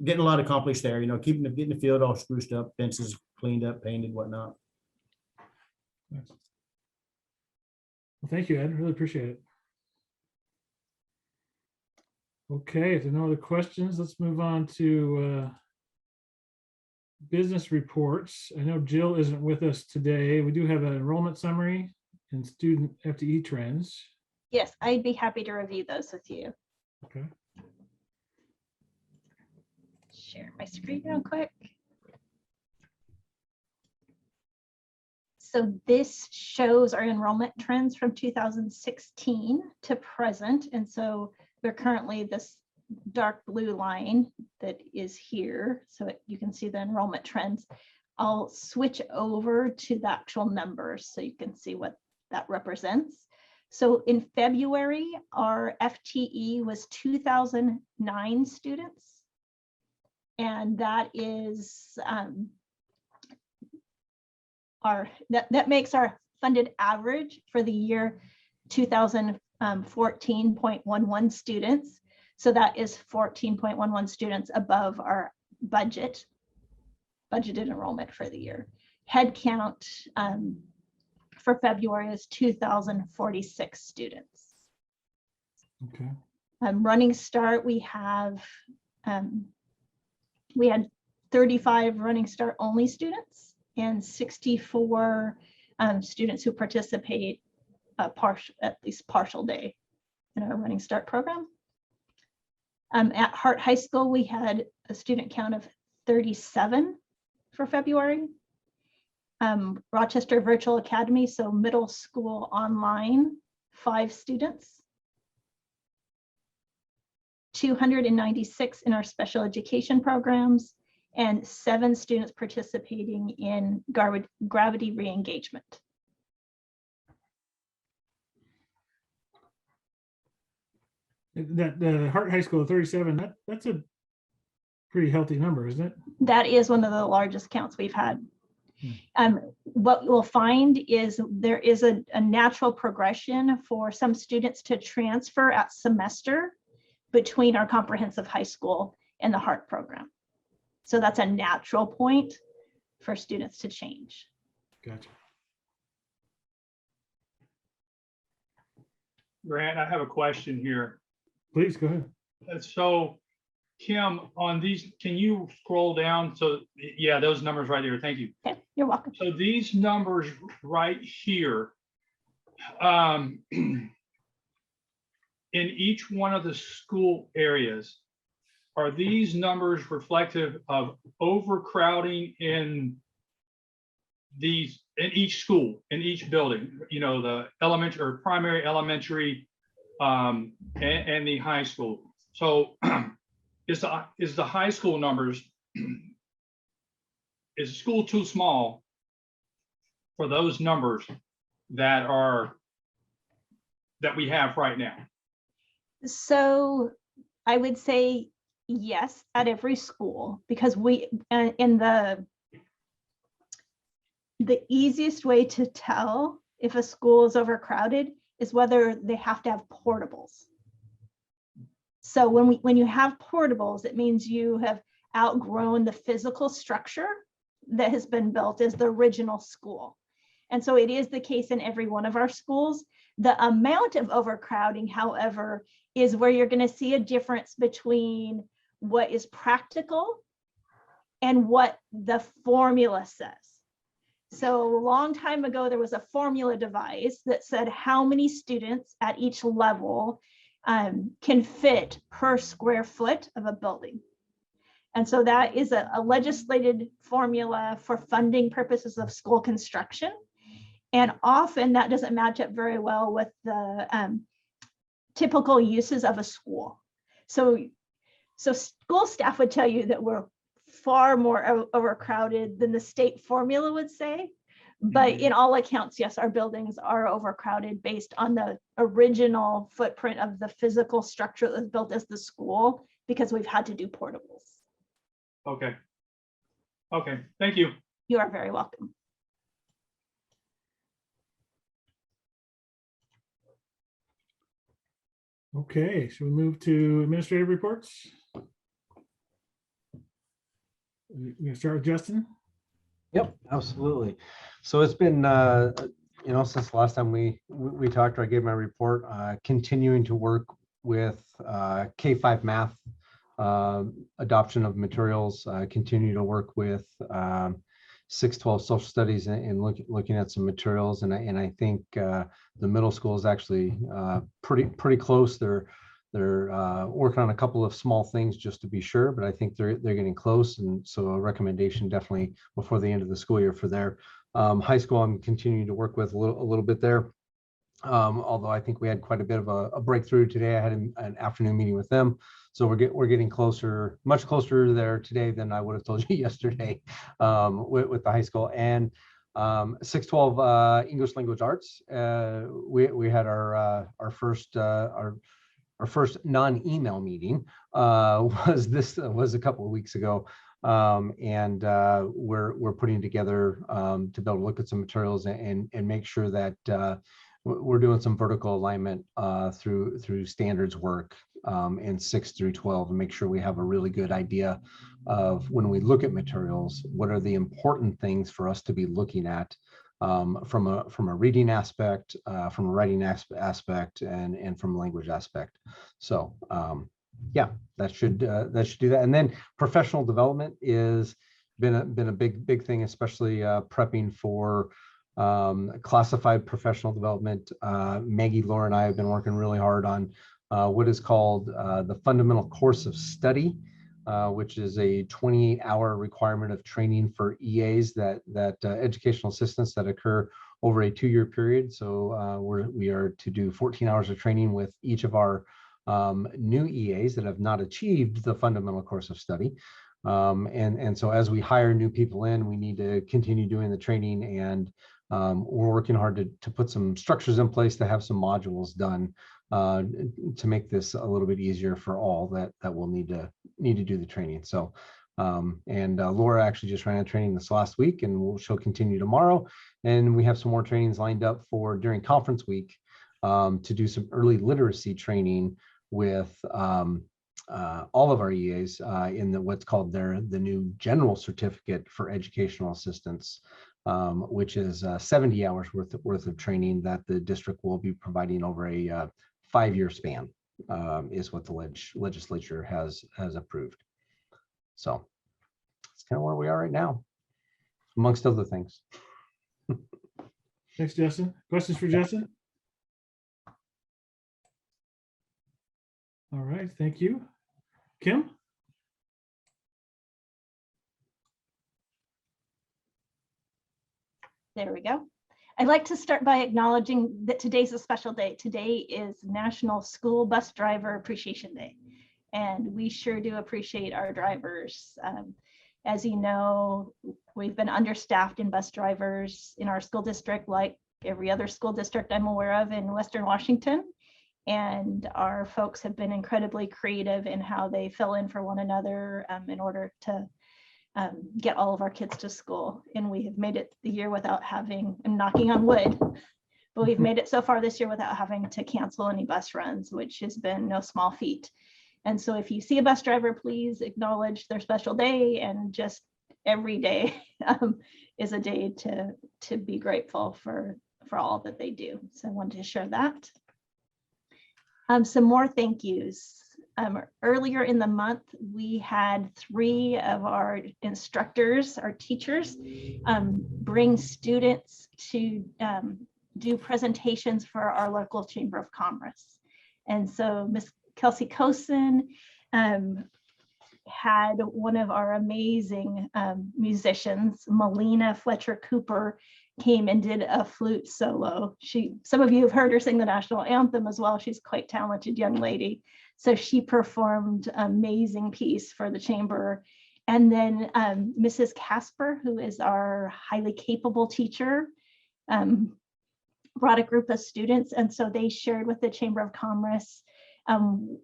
getting a lot accomplished there, getting the field all spruced up, fences cleaned up, painted, whatnot. Well, thank you, Ed. Really appreciate it. Okay, if there are no other questions, let's move on to business reports. I know Jill isn't with us today. We do have an enrollment summary and student FTE trends. Yes, I'd be happy to review those with you. Okay. Share my screen real quick. So this shows our enrollment trends from 2016 to present. And so we're currently this dark blue line that is here. So you can see the enrollment trends. I'll switch over to the actual numbers so you can see what that represents. So in February, our FTE was 2,009 students. And that is that makes our funded average for the year 2014.11 students. So that is 14.11 students above our budgeted enrollment for the year. Head count for February is 2,046 students. Okay. Running Start, we had 35 Running Start only students and 64 students who participate at least partial day in our Running Start program. At Hart High School, we had a student count of 37 for February. Rochester Virtual Academy, so middle school online, 5 students. 296 in our special education programs, and 7 students participating in gravity re-engagement. That the Hart High School 37, that's a pretty healthy number, isn't it? That is one of the largest counts we've had. Hmm. What you'll find is there is a natural progression for some students to transfer at semester between our comprehensive high school and the Hart program. So that's a natural point for students to change. Gotcha. Grant, I have a question here. Please go ahead. So Kim, on these, can you scroll down? So yeah, those numbers right there. Thank you. Okay, you're welcome. So these numbers right here, in each one of the school areas, are these numbers reflective of overcrowding in each school, in each building, you know, the elementary or primary, elementary, and the high school? So is the high school numbers, is the school too small for those numbers that we have right now? So I would say yes, at every school, because we, in the easiest way to tell if a school is overcrowded is whether they have to have portables. So when you have portables, it means you have outgrown the physical structure that has been built as the original school. And so it is the case in every one of our schools. The amount of overcrowding, however, is where you're going to see a difference between what is practical and what the formula says. So a long time ago, there was a formula devised that said how many students at each level can fit per square foot of a building. And so that is a legislated formula for funding purposes of school construction. And often that doesn't match up very well with the typical uses of a school. So school staff would tell you that we're far more overcrowded than the state formula would say. But in all accounts, yes, our buildings are overcrowded based on the original footprint of the physical structure that was built as the school, because we've had to do portables. Okay. Okay, thank you. You are very welcome. Okay, should we move to administrative reports? We're gonna start with Justin. Yep, absolutely. So it's been, since the last time we talked, or I gave my report, continuing to work with K-5 math, adoption of materials, continue to work with 6-12 social studies and looking at some materials. And I think the middle school is actually pretty close. They're working on a couple of small things just to be sure, but I think they're getting close. And so a recommendation definitely before the end of the school year for their high school. I'm continuing to work with a little bit there. Although I think we had quite a bit of a breakthrough today. I had an afternoon meeting with them. So we're getting closer, much closer there today than I would have told you yesterday with the high school. And 6-12 English language arts. We had our first non-email meeting was a couple of weeks ago. And we're putting together to be able to look at some materials and make sure that we're doing some vertical alignment through standards work in 6 through 12 and make sure we have a really good idea of when we look at materials, what are the important things for us to be looking at from a reading aspect, from a writing aspect, and from a language aspect. So yeah, that should do that. And then professional development is been a big thing, especially prepping for classified professional development. Maggie, Laura, and I have been working really hard on what is called the fundamental course of study, which is a 28-hour requirement of training for EAs that educational assistants that occur over a 2-year period. So we are to do 14 hours of training with each of our new EAs that have not achieved the fundamental course of study. And so as we hire new people in, we need to continue doing the training and we're working hard to put some structures in place to have some modules done to make this a little bit easier for all that will need to do the training. So, Laura actually just ran a training this last week, and she'll continue tomorrow. And we have some more trainings lined up for during conference week to do some early literacy training with all of our EAs in what's called the new general certificate for educational assistance, which is 70 hours worth of training that the district will be providing over a 5-year span, is what the legislature has approved. So that's kind of where we are right now, amongst other things. Thanks, Justin. Questions for Justin? All right, thank you. Kim? There we go. I'd like to start by acknowledging that today's a special day. Today is National School Bus Driver Appreciation Day, and we sure do appreciate our drivers. As you know, we've been understaffed in bus drivers in our school district, like every other school district I'm aware of in Western Washington. And our folks have been incredibly creative in how they fill in for one another in order to get all of our kids to school. And we have made it the year without having, I'm knocking on wood, but we've made it so far this year without having to cancel any bus runs, which has been no small feat. And so if you see a bus driver, please acknowledge their special day, and just every day is a day to be grateful for all that they do. So I wanted to share that. Some more thank yous. Earlier in the month, we had 3 of our instructors, our teachers, bring students to do presentations for our local Chamber of Commerce. And so Miss Kelsey Cosin had one of our amazing musicians, Melina Fletcher Cooper, came and did a flute solo. Some of you have heard her sing the national anthem as well. She's quite talented young lady. So she performed an amazing piece for the chamber. And then Mrs. Casper, who is our highly capable teacher, brought a group of students. And so they shared with the Chamber of Commerce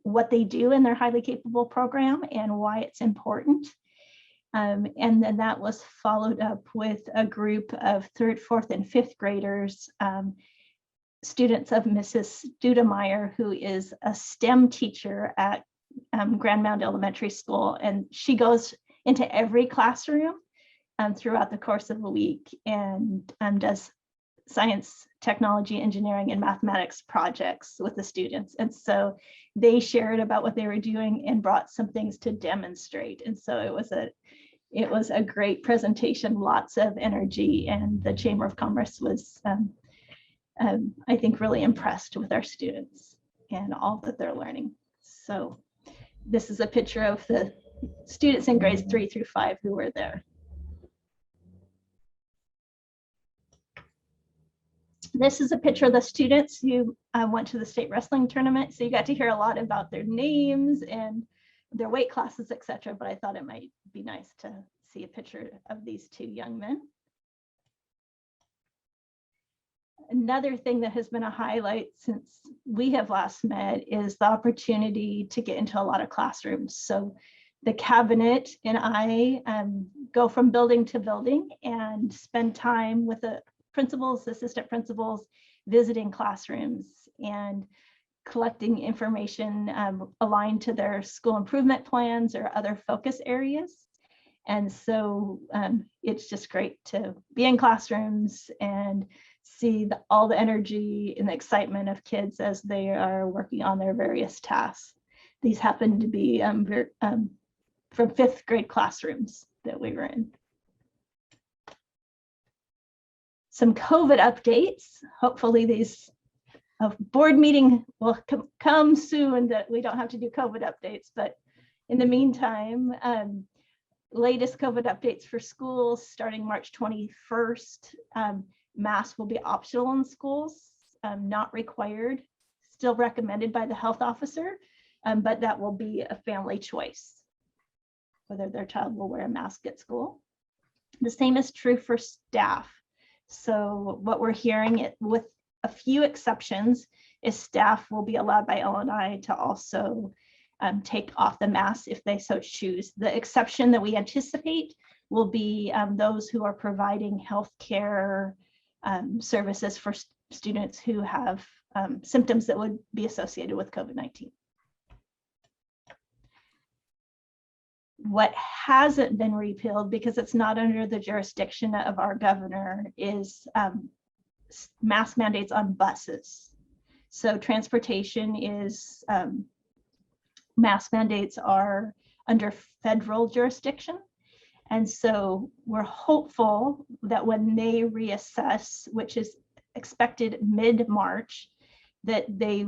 what they do in their highly capable program and why it's important. And then that was followed up with a group of 3rd, 4th, and 5th graders, students of Mrs. Studemeyer, who is a STEM teacher at Grand Mound Elementary School. And she goes into every classroom throughout the course of a week and does science, technology, engineering, and mathematics projects with the students. And so they shared about what they were doing and brought some things to demonstrate. And so it was a great presentation, lots of energy, and the Chamber of Commerce was, I think, really impressed with our students and all that they're learning. So this is a picture of the students in grades 3 through 5 who were there. This is a picture of the students who went to the state wrestling tournament. So you got to hear a lot about their names and their weight classes, etc. But I thought it might be nice to see a picture of these 2 young men. Another thing that has been a highlight since we have last met is the opportunity to get into a lot of classrooms. So the cabinet and I go from building to building and spend time with the principals, assistant principals, visiting classrooms and collecting information aligned to their school improvement plans or other focus areas. And so it's just great to be in classrooms and see all the energy and the excitement of kids as they are working on their various tasks. These happen to be from 5th grade classrooms that we were in. Some COVID updates. Hopefully these board meeting will come soon that we don't have to do COVID updates, but in the meantime, latest COVID updates for schools starting March 21st. Masks will be optional in schools, not required, still recommended by the health officer, but that will be a family choice, whether their child will wear a mask at school. The same is true for staff. So what we're hearing, it with a few exceptions, is staff will be allowed by LNI to also take off the mask if they so choose. The exception that we anticipate will be those who are providing healthcare services for students who have symptoms that would be associated with COVID-19. What hasn't been repealed, because it's not under the jurisdiction of our governor, is mask mandates on buses. So transportation is, mask mandates are under federal jurisdiction. And so we're hopeful that when they reassess, which is expected mid-March, that they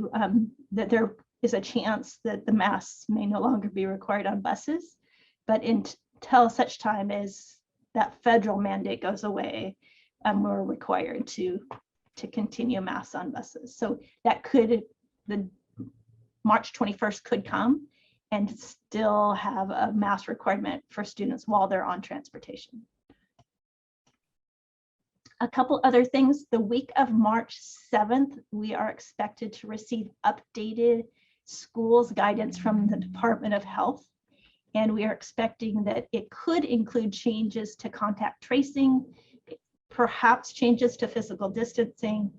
that there is a chance that the masks may no longer be required on buses. But until such time as that federal mandate goes away, we're required to continue masks on buses. So that could, the March 21st could come and still have a mask requirement for students while they're on transportation. A couple other things. The week of March 7th, we are expected to receive updated schools guidance from the Department of Health. And we are expecting that it could include changes to contact tracing, perhaps changes to physical distancing,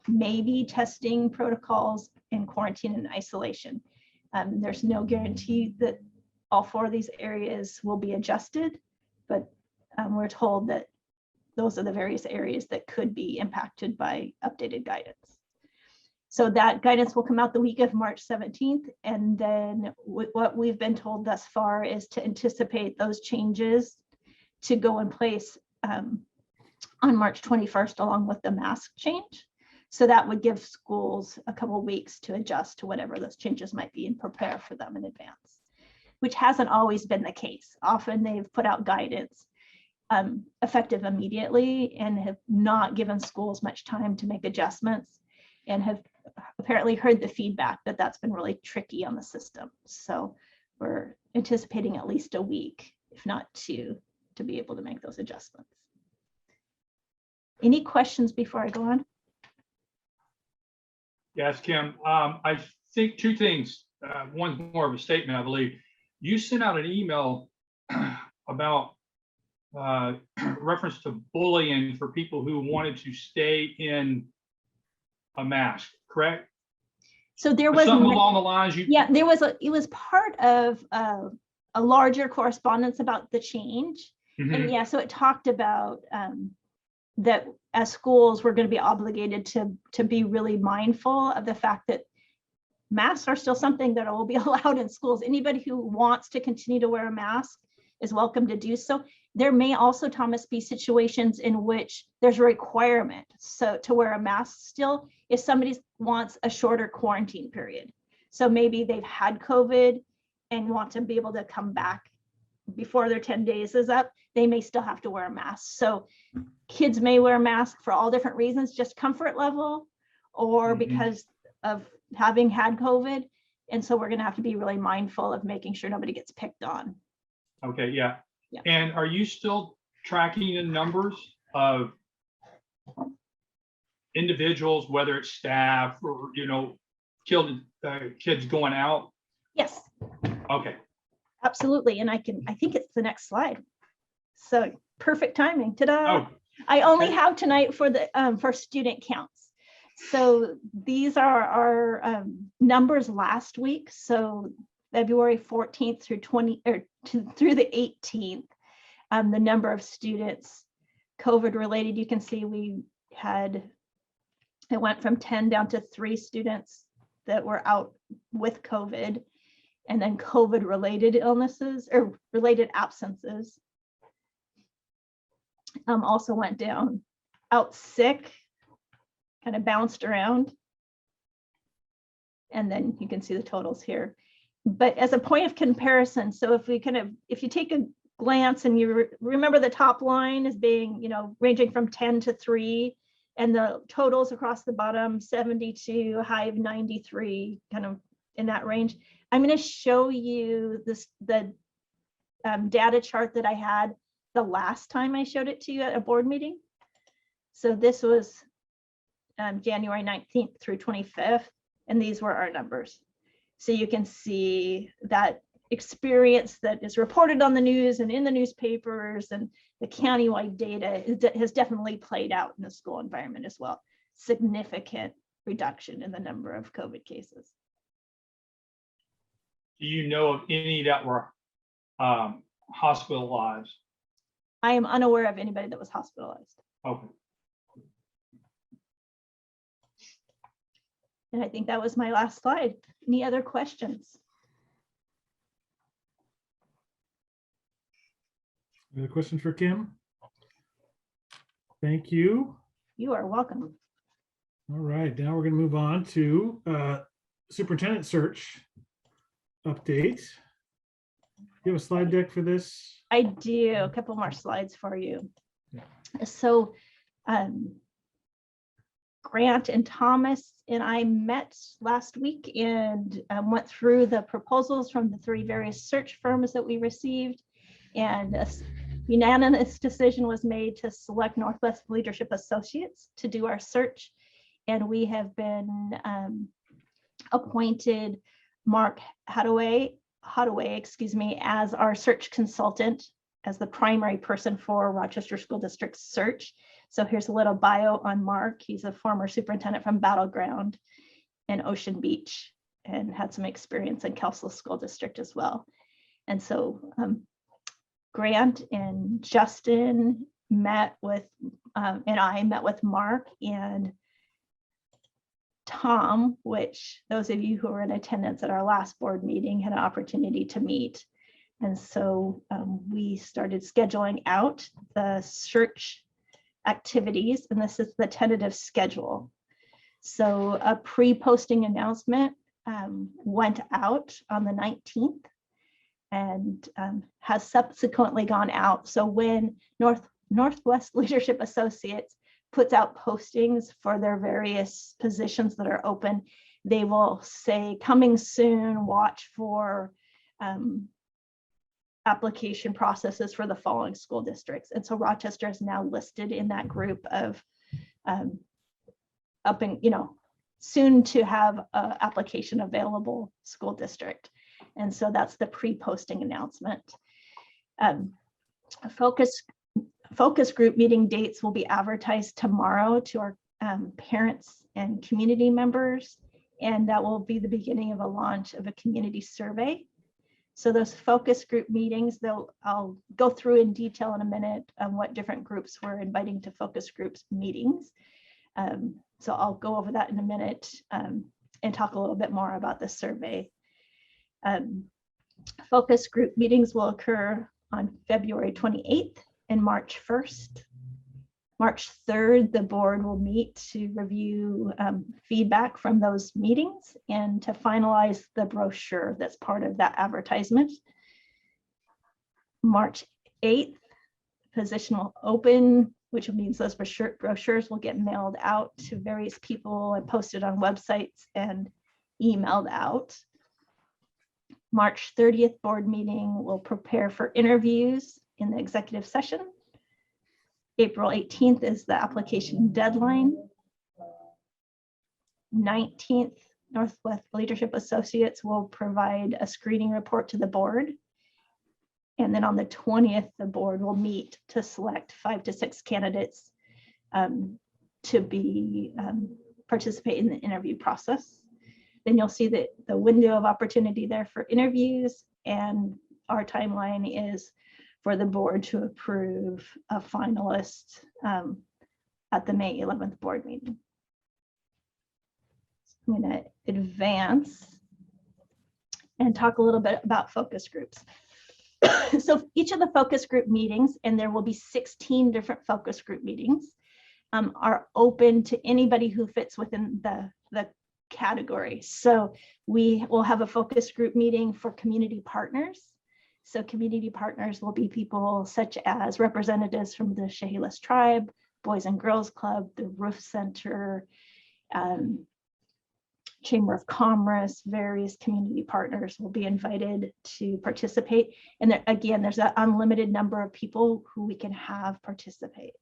maybe testing protocols and quarantine and isolation. There's no guarantee that all four of these areas will be adjusted, but we're told that those are the various areas that could be impacted by updated guidance. So that guidance will come out the week of March 17th. And then what we've been told thus far is to anticipate those changes to go in place on March 21st, along with the mask change. So that would give schools a couple of weeks to adjust to whatever those changes might be and prepare for them in advance, which hasn't always been the case. Often they've put out guidance effective immediately and have not given schools much time to make adjustments, and have apparently heard the feedback that that's been really tricky on the system. So we're anticipating at least a week, if not two, to be able to make those adjustments. Any questions before I go on? Yes, Kim. I think two things. One's more of a statement, I believe. You sent out an email about reference to bullying for people who wanted to stay in a mask, correct? So there was something along the lines you. Yeah, there was it was part of a larger correspondence about the change. Mm-hmm. And yeah, so it talked about that as schools, we're going to be obligated to be really mindful of the fact that masks are still something that will be allowed in schools. Anybody who wants to continue to wear a mask is welcome to do so. There may also, Thomas, be situations in which there's a requirement so to wear a mask still if somebody wants a shorter quarantine period. So maybe they've had COVID and want to be able to come back before their 10 days is up, they may still have to wear a mask. So kids may wear a mask for all different reasons, just comfort level or because of having had COVID. And so we're going to have to be really mindful of making sure nobody gets picked on. Okay, yeah. Yeah. And are you still tracking the numbers of individuals, whether it's staff or, kids going out? Yes. Okay. Absolutely. And I think it's the next slide. So perfect timing. Ta-da. Oh, I only okay. have tonight for the for student counts. So these are our numbers last week. So February 14th through through the 18th, the number of students COVID related, you can see it went from 10 down to 3 students that were out with COVID, and then COVID related illnesses or related absences also went down. Out sick, kind of bounced around. And then you can see the totals here. But as a point of comparison, so if you take a glance and you remember the top line as being, ranging from 10 to 3, and the totals across the bottom, 72, high of 93, kind of in that range. I'm going to show you the data chart that I had the last time I showed it to you at a board meeting. So this was January 19th through 25th, and these were our numbers. So you can see that experience that is reported on the news and in the newspapers, and the countywide data has definitely played out in the school environment as well. Significant reduction in the number of COVID cases. Do you know of any that were hospitalized? I am unaware of anybody that was hospitalized. Okay. And I think that was my last slide. Any other questions? Any other questions for Kim? Thank you. You are welcome. All right, now we're going to move on to superintendent search update. You have a slide deck for this? I do. A couple more slides for you. So Grant and Thomas and I met last week and went through the proposals from the 3 various search firms that we received, and a unanimous decision was made to select Northwest Leadership Associates to do our search. And we have been appointed Mark Hadaway, as our search consultant, as the primary person for Rochester School District search. So here's a little bio on Mark. He's a former superintendent from Battleground in Ocean Beach and had some experience in Kelsall School District as well. And so Grant and Justin met with, and I met with Mark and Tom, which those of you who were in attendance at our last board meeting had an opportunity to meet. And so we started scheduling out the search activities, and this is the tentative schedule. So a pre-posting announcement went out on the 19th and has subsequently gone out. So when Northwest Leadership Associates puts out postings for their various positions that are open, they will say coming soon, watch for application processes for the following school districts. And so Rochester is now listed in that group of soon to have an application available school district. And so that's the pre-posting announcement. Focus group meeting dates will be advertised tomorrow to our parents and community members, and that will be the beginning of a launch of a community survey. So those focus group meetings, I'll go through in detail in a minute on what different groups we're inviting to focus groups meetings. So I'll go over that in a minute and talk a little bit more about the survey. Focus group meetings will occur on February 28th and March 1st. March 3rd, the board will meet to review feedback from those meetings and to finalize the brochure that's part of that advertisement. March 8th, position will open, which means those brochures will get mailed out to various people and posted on websites and emailed out. March 30th board meeting will prepare for interviews in the executive session. April 18th is the application deadline. 19th, Northwest Leadership Associates will provide a screening report to the board. And then on the 20th, the board will meet to select 5 to 6 candidates to be participate in the interview process. Then you'll see that the window of opportunity there for interviews, and our timeline is for the board to approve a finalist at the May 11th board meeting. I'm going to advance and talk a little bit about focus groups. So each of the focus group meetings, and there will be 16 different focus group meetings, are open to anybody who fits within the category. So we will have a focus group meeting for community partners. So community partners will be people such as representatives from the Chehalis Tribe, Boys and Girls Club, the Roof Center, Chamber of Commerce. Various community partners will be invited to participate. And there, again, there's an unlimited number of people who we can have participate.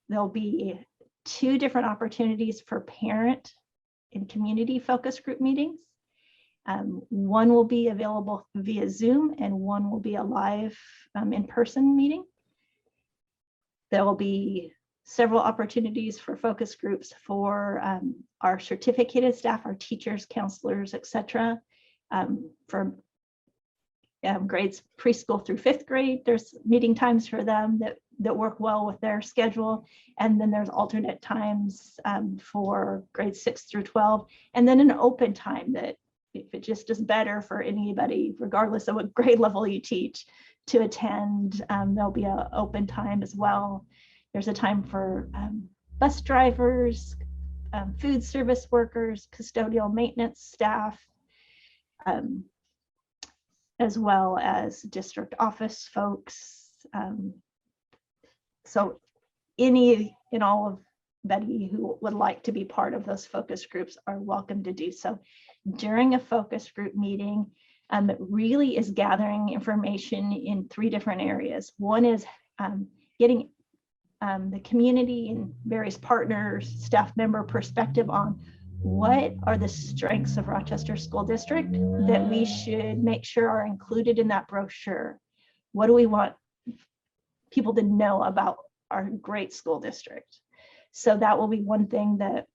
There'll be 2 different opportunities for parent and community focus group meetings. One will be available via Zoom and one will be a live in-person meeting. There will be several opportunities for focus groups for our certificated staff, our teachers, counselors, etc. For grades preschool through 5th grade, there's meeting times for them that work well with their schedule. And then there's alternate times for grades 6 through 12. And then an open time that if it just is better for anybody, regardless of what grade level you teach, to attend, there'll be an open time as well. There's a time for bus drivers, food service workers, custodial maintenance staff, as well as district office folks. So any and all of Betty who would like to be part of those focus groups are welcome to do so. During a focus group meeting, it really is gathering information in 3 different areas. One is getting the community and various partners, staff member perspective on what are the strengths of Rochester School District that we should make sure are included in that brochure. What do we want people to know about our great school district? So that will be one thing that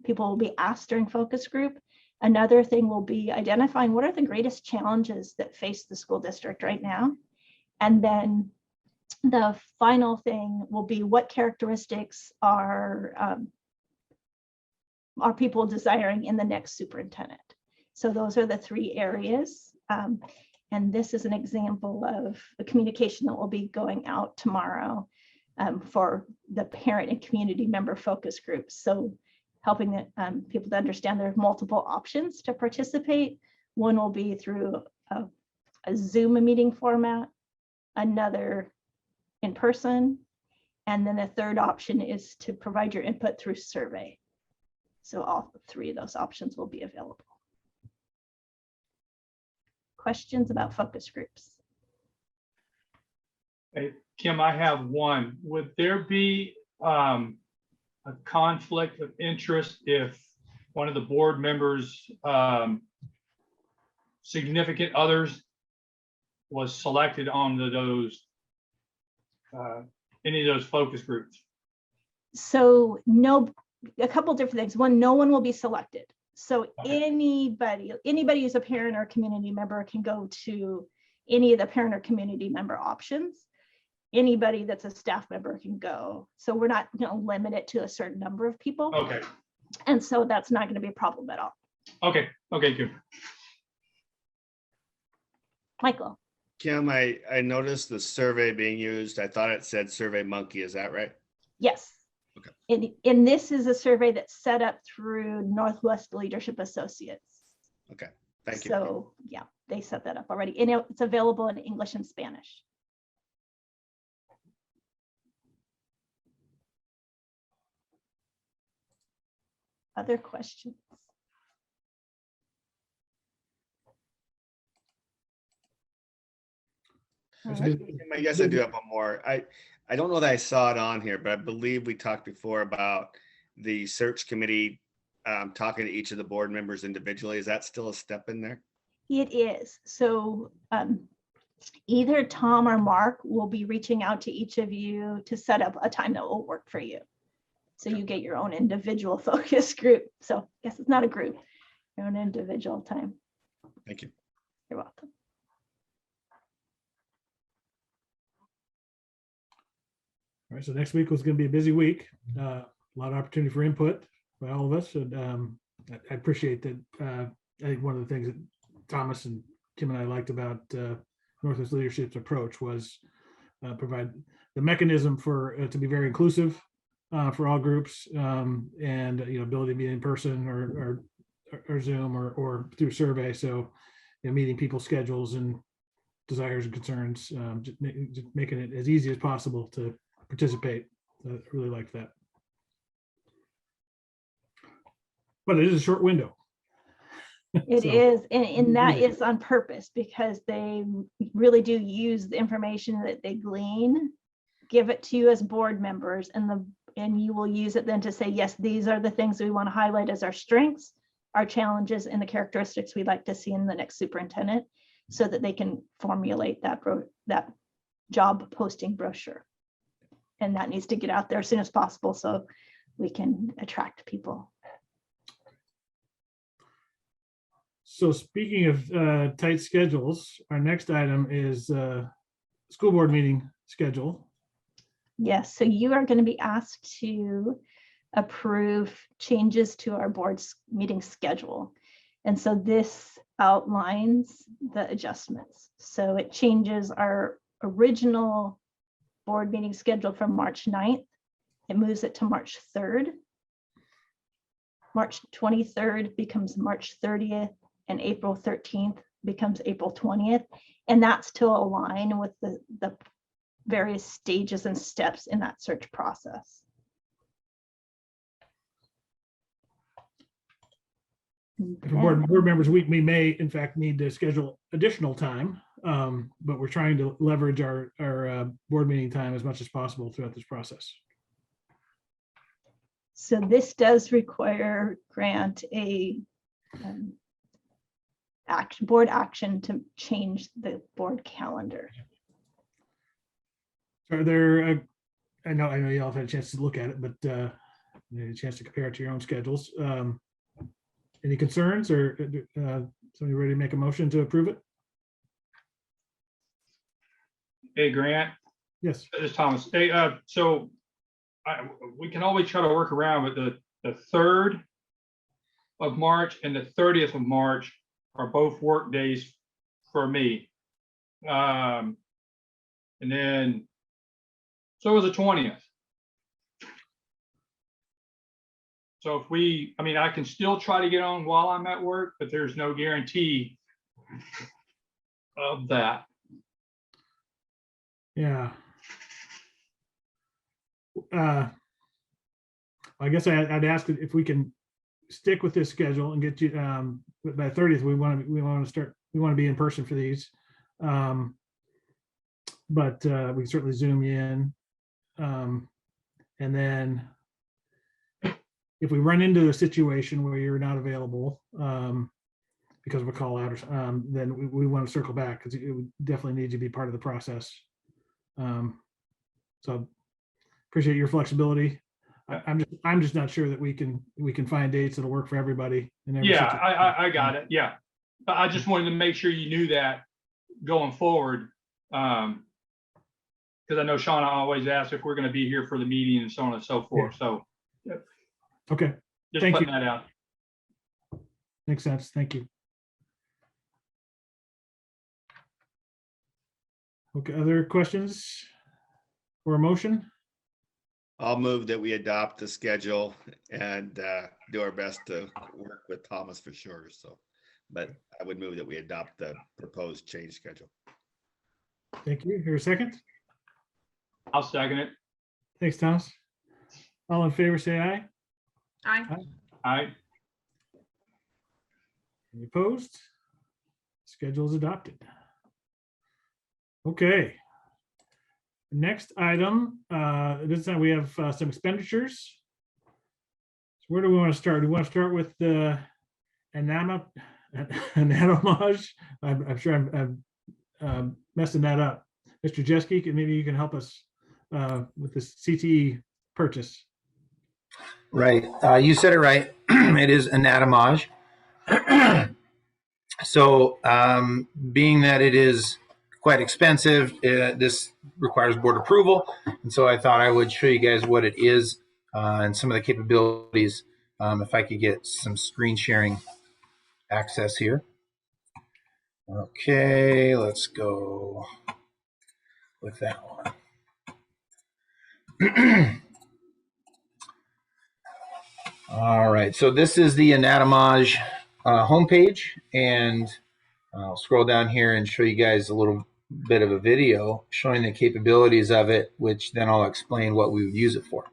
people will be asked during focus group. Another thing will be identifying what are the greatest challenges that face the school district right now. And then the final thing will be what characteristics are people desiring in the next superintendent. So those are the 3 areas. And this is an example of the communication that will be going out tomorrow for the parent and community member focus groups. So helping people to understand there are multiple options to participate. One will be through a Zoom meeting format, another in person, and then a third option is to provide your input through survey. So all 3 of those options will be available. Questions about focus groups? Hey, Kim, I have one. Would there be a conflict of interest if one of the board members' significant others was selected on those any of those focus groups? So no, a couple different things. One, no one will be selected. So Okay. anybody who's a parent or community member can go to any of the parent or community member options. Anybody that's a staff member can go. So we're not going to limit it to a certain number of people. Okay. And so that's not going to be a problem at all. Okay. Okay, good. Michael. Kim, I noticed the survey being used. I thought it said Survey Monkey. Is that right? Yes. Okay. And this is a survey that's set up through Northwest Leadership Associates. Okay. Thank you. So yeah, they set that up already. And it's available in English and Spanish. Other questions? All right. I guess I do have one more. I don't know that I saw it on here, but I believe we talked before about the search committee talking to each of the board members individually. Is that still a step in there? It is. So either Tom or Mark will be reaching out to each of you to set up a time that will work for you. So you get your own individual focus group. So I guess it's not a group, your own individual time. Thank you. You're welcome. All right, so next week was going to be a busy week. A lot of opportunity for input by all of us. And I appreciate that. I think one of the things that Thomas and Kim and I liked about Northwest Leadership's approach was provide the mechanism for to be very inclusive for all groups, and ability to be in person or Zoom or through survey. So meeting people's schedules and desires and concerns, just making it as easy as possible to participate. I really liked that. But it is a short window. It is, and that is on purpose because they really do use the information that they glean, give it to you as board members, and And you will use it then to say, yes, these are the things we want to highlight as our strengths, our challenges, and the characteristics we'd like to see in the next superintendent, so that they can formulate that job posting brochure. And that needs to get out there as soon as possible so we can attract people. So speaking of tight schedules, our next item is school board meeting schedule. Yes, so you are going to be asked to approve changes to our board's meeting schedule. And so this outlines the adjustments. So it changes our original board meeting schedule from March 9th. It moves it to March 3rd. March 23rd becomes March 30th, and April 13th becomes April 20th. And that's to align with the various stages and steps in that search process. For board members, we may in fact need to schedule additional time, but we're trying to leverage our board meeting time as much as possible throughout this process. So this does require Grant a board action to change the board calendar. Are there, I know you all have had a chance to look at it, but you had a chance to compare it to your own schedules. Any concerns, or somebody ready to make a motion to approve it? Hey, Grant, Yes. this is Thomas. Hey, so we can always try to work around, but the 3rd of March and the 30th of March are both work days for me. And then, so is the 20th. So if I can still try to get on while I'm at work, but there's no guarantee of that. Yeah. I guess I'd ask if we can stick with this schedule and get you by 30th. We want to be in person for these, but we can certainly Zoom you in, and then if we run into a situation where you're not available because of a call out, then we want to circle back, because it would definitely need to be part of the process. So appreciate your flexibility. I'm just not sure that we can find dates that'll work for everybody. Yeah, I got it. Yeah, but I just wanted to make sure you knew that going forward, because I know Shauna always asks if we're going to be here for the meeting and so on and so forth. So Okay, just thank putting you. that out. Makes sense. Thank you. Okay, other questions or a motion? I'll move that we adopt the schedule and do our best to work with Thomas for sure. So, but I would move that we adopt the proposed change schedule. Thank you. Here a second. I'll second it. Thanks, Thomas. All in favor, say aye. Aye. Aye. Any opposed? Schedule is adopted. Okay. Next item, this time we have some expenditures. So where do we want to start? Do we want to start with the anatomage? I'm sure I'm messing that up. Mr. Jeske, maybe you can help us with this CTE purchase. Right. You said it right. It is anatomage. So being that it is quite expensive, this requires board approval. And so I thought I would show you guys what it is and some of the capabilities. If I could get some screen sharing access here. Okay, let's go with that one. All right, so this is the anatomage homepage, and I'll scroll down here and show you guys a little bit of a video showing the capabilities of it, which then I'll explain what we would use it for.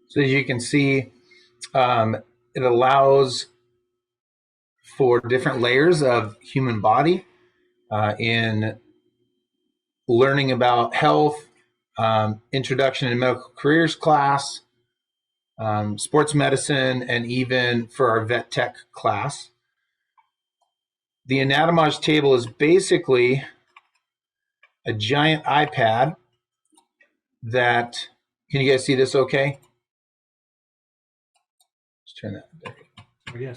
So as you can see, it allows for different layers of human body in learning about health, introduction to medical careers class, sports medicine, and even for our vet tech class. The anatomage table is basically a giant iPad that, can you guys see this okay? Let's turn that. Yes.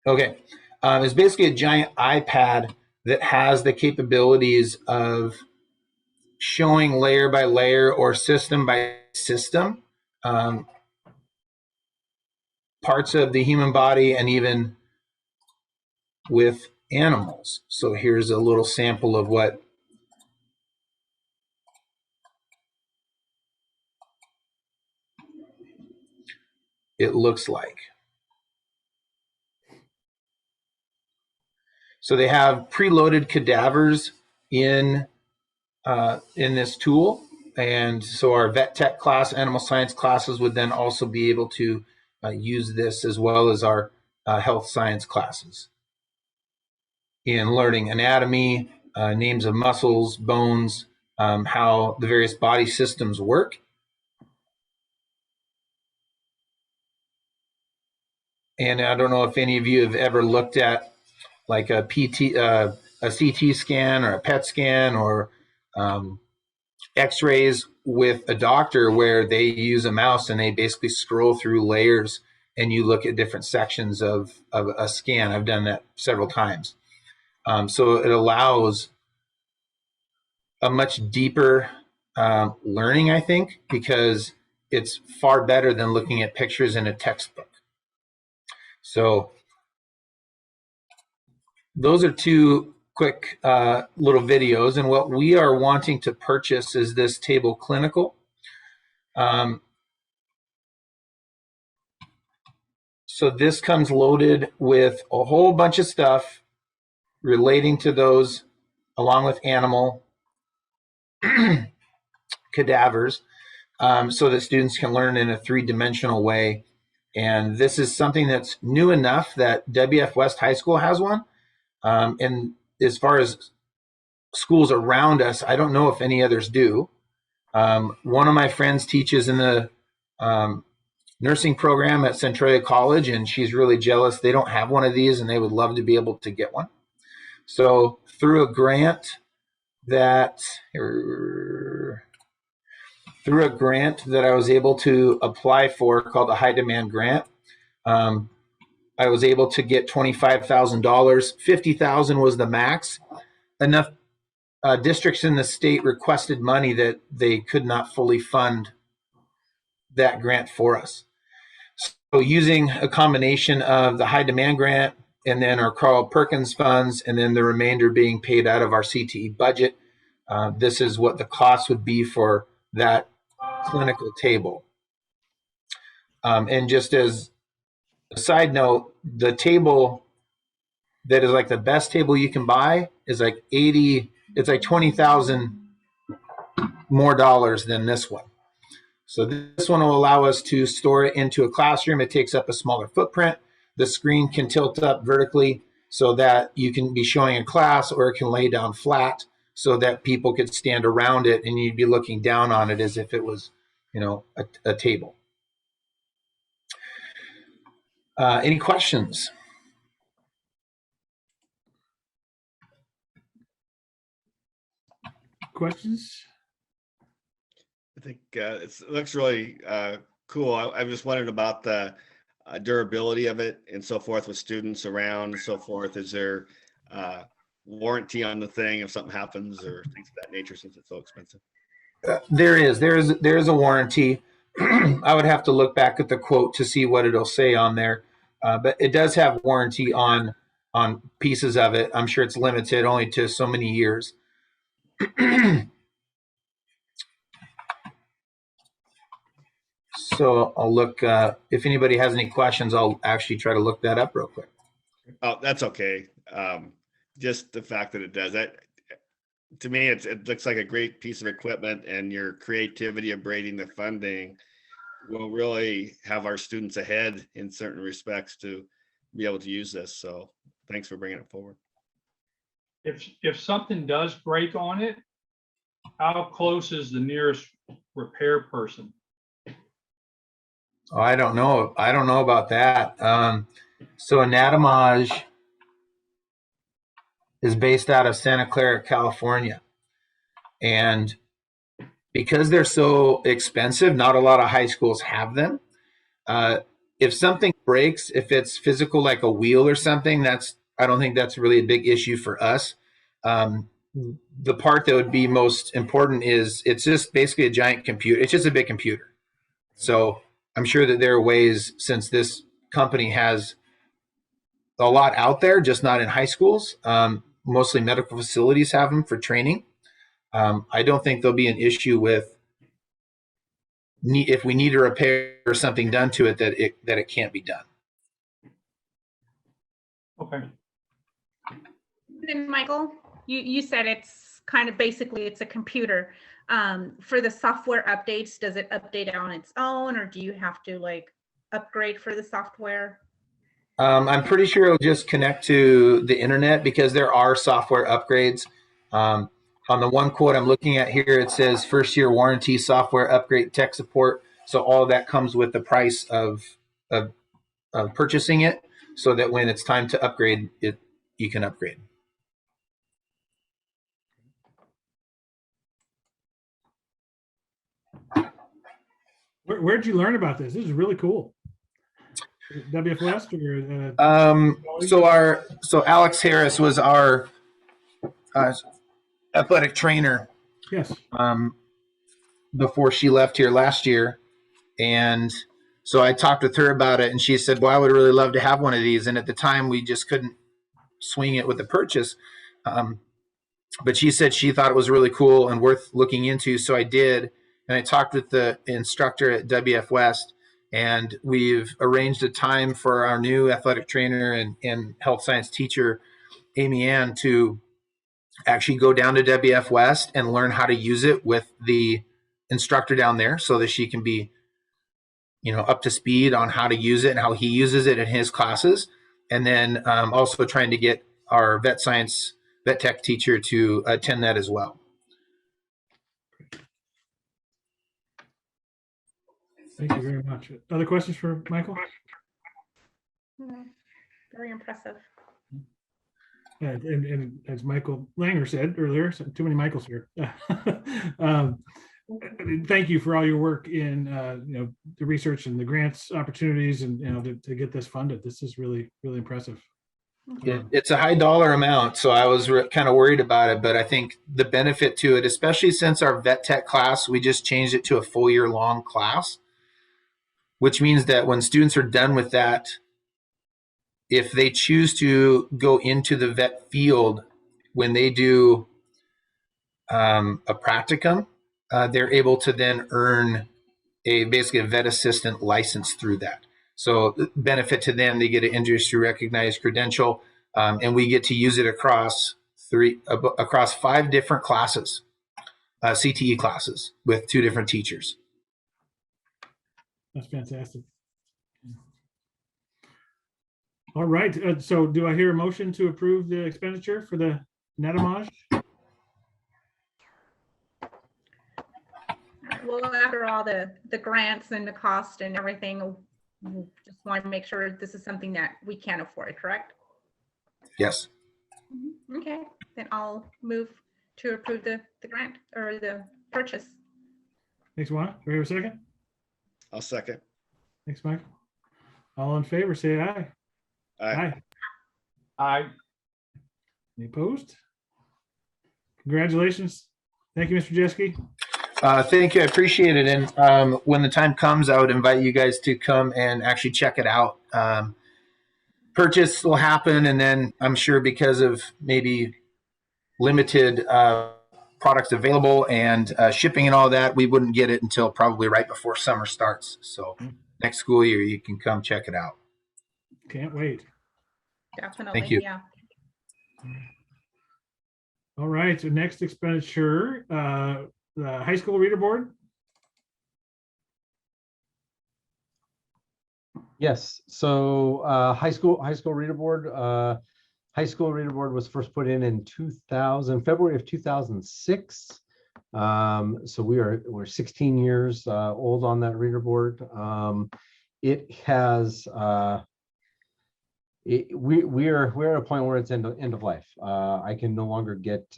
Okay. It's basically a giant iPad that has the capabilities of showing layer by layer or system by system parts of the human body and even with animals. So here's a little sample of what it looks like. So they have preloaded cadavers in this tool. And so our vet tech class, animal science classes would then also be able to use this, as well as our health science classes in learning anatomy, names of muscles, bones, how the various body systems work. And I don't know if any of you have ever looked at like a CT scan or a PET scan or X-rays with a doctor, where they use a mouse and they basically scroll through layers and you look at different sections of a scan. I've done that several times. So it allows a much deeper learning, I think, because it's far better than looking at pictures in a textbook. So those are two quick little videos. And what we are wanting to purchase is this table clinical. So this comes loaded with a whole bunch of stuff relating to those, along with animal cadavers, so that students can learn in a three-dimensional way. And this is something that's new enough that WF West High School has one. And as far as schools around us, I don't know if any others do. One of my friends teaches in the nursing program at Centralia College, and she's really jealous they don't have one of these, and they would love to be able to get one. So through a grant that I was able to apply for, called a high demand grant, I was able to get $25,000. $50,000 was the max. Enough districts in the state requested money that they could not fully fund that grant for us. So using a combination of the high demand grant and then our Carl Perkins funds, and then the remainder being paid out of our CTE budget, this is what the cost would be for that clinical table. And just as a side note, the table that is like the best table you can buy is like it's like $20,000 more dollars than this one. So this one will allow us to store it into a classroom. It takes up a smaller footprint. The screen can tilt up vertically so that you can be showing a class, or it can lay down flat so that people could stand around it and you'd be looking down on it as if it was, a table. Any questions? Questions? I think it looks really cool. I just wondered about the durability of it and so forth with students around and so forth. Is there warranty on the thing if something happens or things of that nature, since it's so expensive? There is a warranty. I would have to look back at the quote to see what it'll say on there, but it does have warranty on pieces of it. I'm sure it's limited only to so many years. So I'll look, if anybody has any questions, I'll actually try to look that up real quick. Oh, that's okay. Just the fact that it does that, to me, it looks like a great piece of equipment, and your creativity of braiding the funding will really have our students ahead in certain respects to be able to use this. So thanks for bringing it forward. If something does break on it, how close is the nearest repair person? Oh, I don't know. I don't know about that. So Anatomage is based out of Santa Clara, California. And because they're so expensive, not a lot of high schools have them. If something breaks, if it's physical like a wheel or something, I don't think that's really a big issue for us. The part that would be most important is it's just basically a giant computer. It's just a big computer. So I'm sure that there are ways, since this company has a lot out there, just not in high schools. Mostly medical facilities have them for training. I don't think there'll be an issue with if we need to repair or something done to it, that it can't be done. Okay. Then Michael, you said it's kind of basically it's a computer. For the software updates, does it update on its own, or do you have to like upgrade for the software? I'm pretty sure it'll just connect to the internet because there are software upgrades. On the one quote I'm looking at here, it says first year warranty, software upgrade, tech support. So all of that comes with the price of purchasing it, so that when it's time to upgrade it, you can upgrade. Where'd you learn about this? This is really cool. WF West or So Alex Harris was our athletic trainer. Yes. Before she left here last year, and so I talked with her about it, and she said, "Well, I would really love to have one of these." And at the time, we just couldn't swing it with the purchase. But she said she thought it was really cool and worth looking into, so I did. And I talked with the instructor at WF West, and we've arranged a time for our new athletic trainer and health science teacher, Amy Ann, to actually go down to WF West and learn how to use it with the instructor down there, so that she can be, up to speed on how to use it and how he uses it in his classes. And then also trying to get our vet tech teacher to attend that as well. Thank you very much. Other questions for Michael? Very impressive. And as Michael Langer said earlier, too many Michaels here. Thank you for all your work in the research and the grants opportunities, and to get this funded. This is really, really impressive. It's a high dollar amount, so I was kind of worried about it, but I think the benefit to it, especially since our vet tech class, we just changed it to a full year long class, which means that when students are done with that, if they choose to go into the vet field, when they do a practicum, they're able to then earn basically a vet assistant license through that. So benefit to them, they get an industry recognized credential, and we get to use it across 5 different classes, CTE classes with 2 different teachers. That's fantastic. All right. So do I hear a motion to approve the expenditure for the Anatomage? Well, after all the grants and the cost and everything, just want to make sure this is something that we can afford, correct? Yes. Okay, then I'll move to approve the grant or the purchase. Thanks, Juan. Do we have a second? I'll second. Thanks, Mike. All in favor, say aye. Aye. Aye. Any opposed? Congratulations. Thank you, Mr. Jeske. Thank you. I appreciate it. And when the time comes, I would invite you guys to come and actually check it out. Purchase will happen, and then I'm sure because of maybe limited products available and shipping and all that, we wouldn't get it until probably right before summer starts. So next school year, you can come check it out. Can't wait. Definitely. Thank you. Yeah. All right. So next expenditure, the high school reader board. Yes, so high school reader board. High school reader board was first put in 2000, February of 2006. So we're 16 years old on that reader board. It has we're at a point where it's end of life. I can no longer get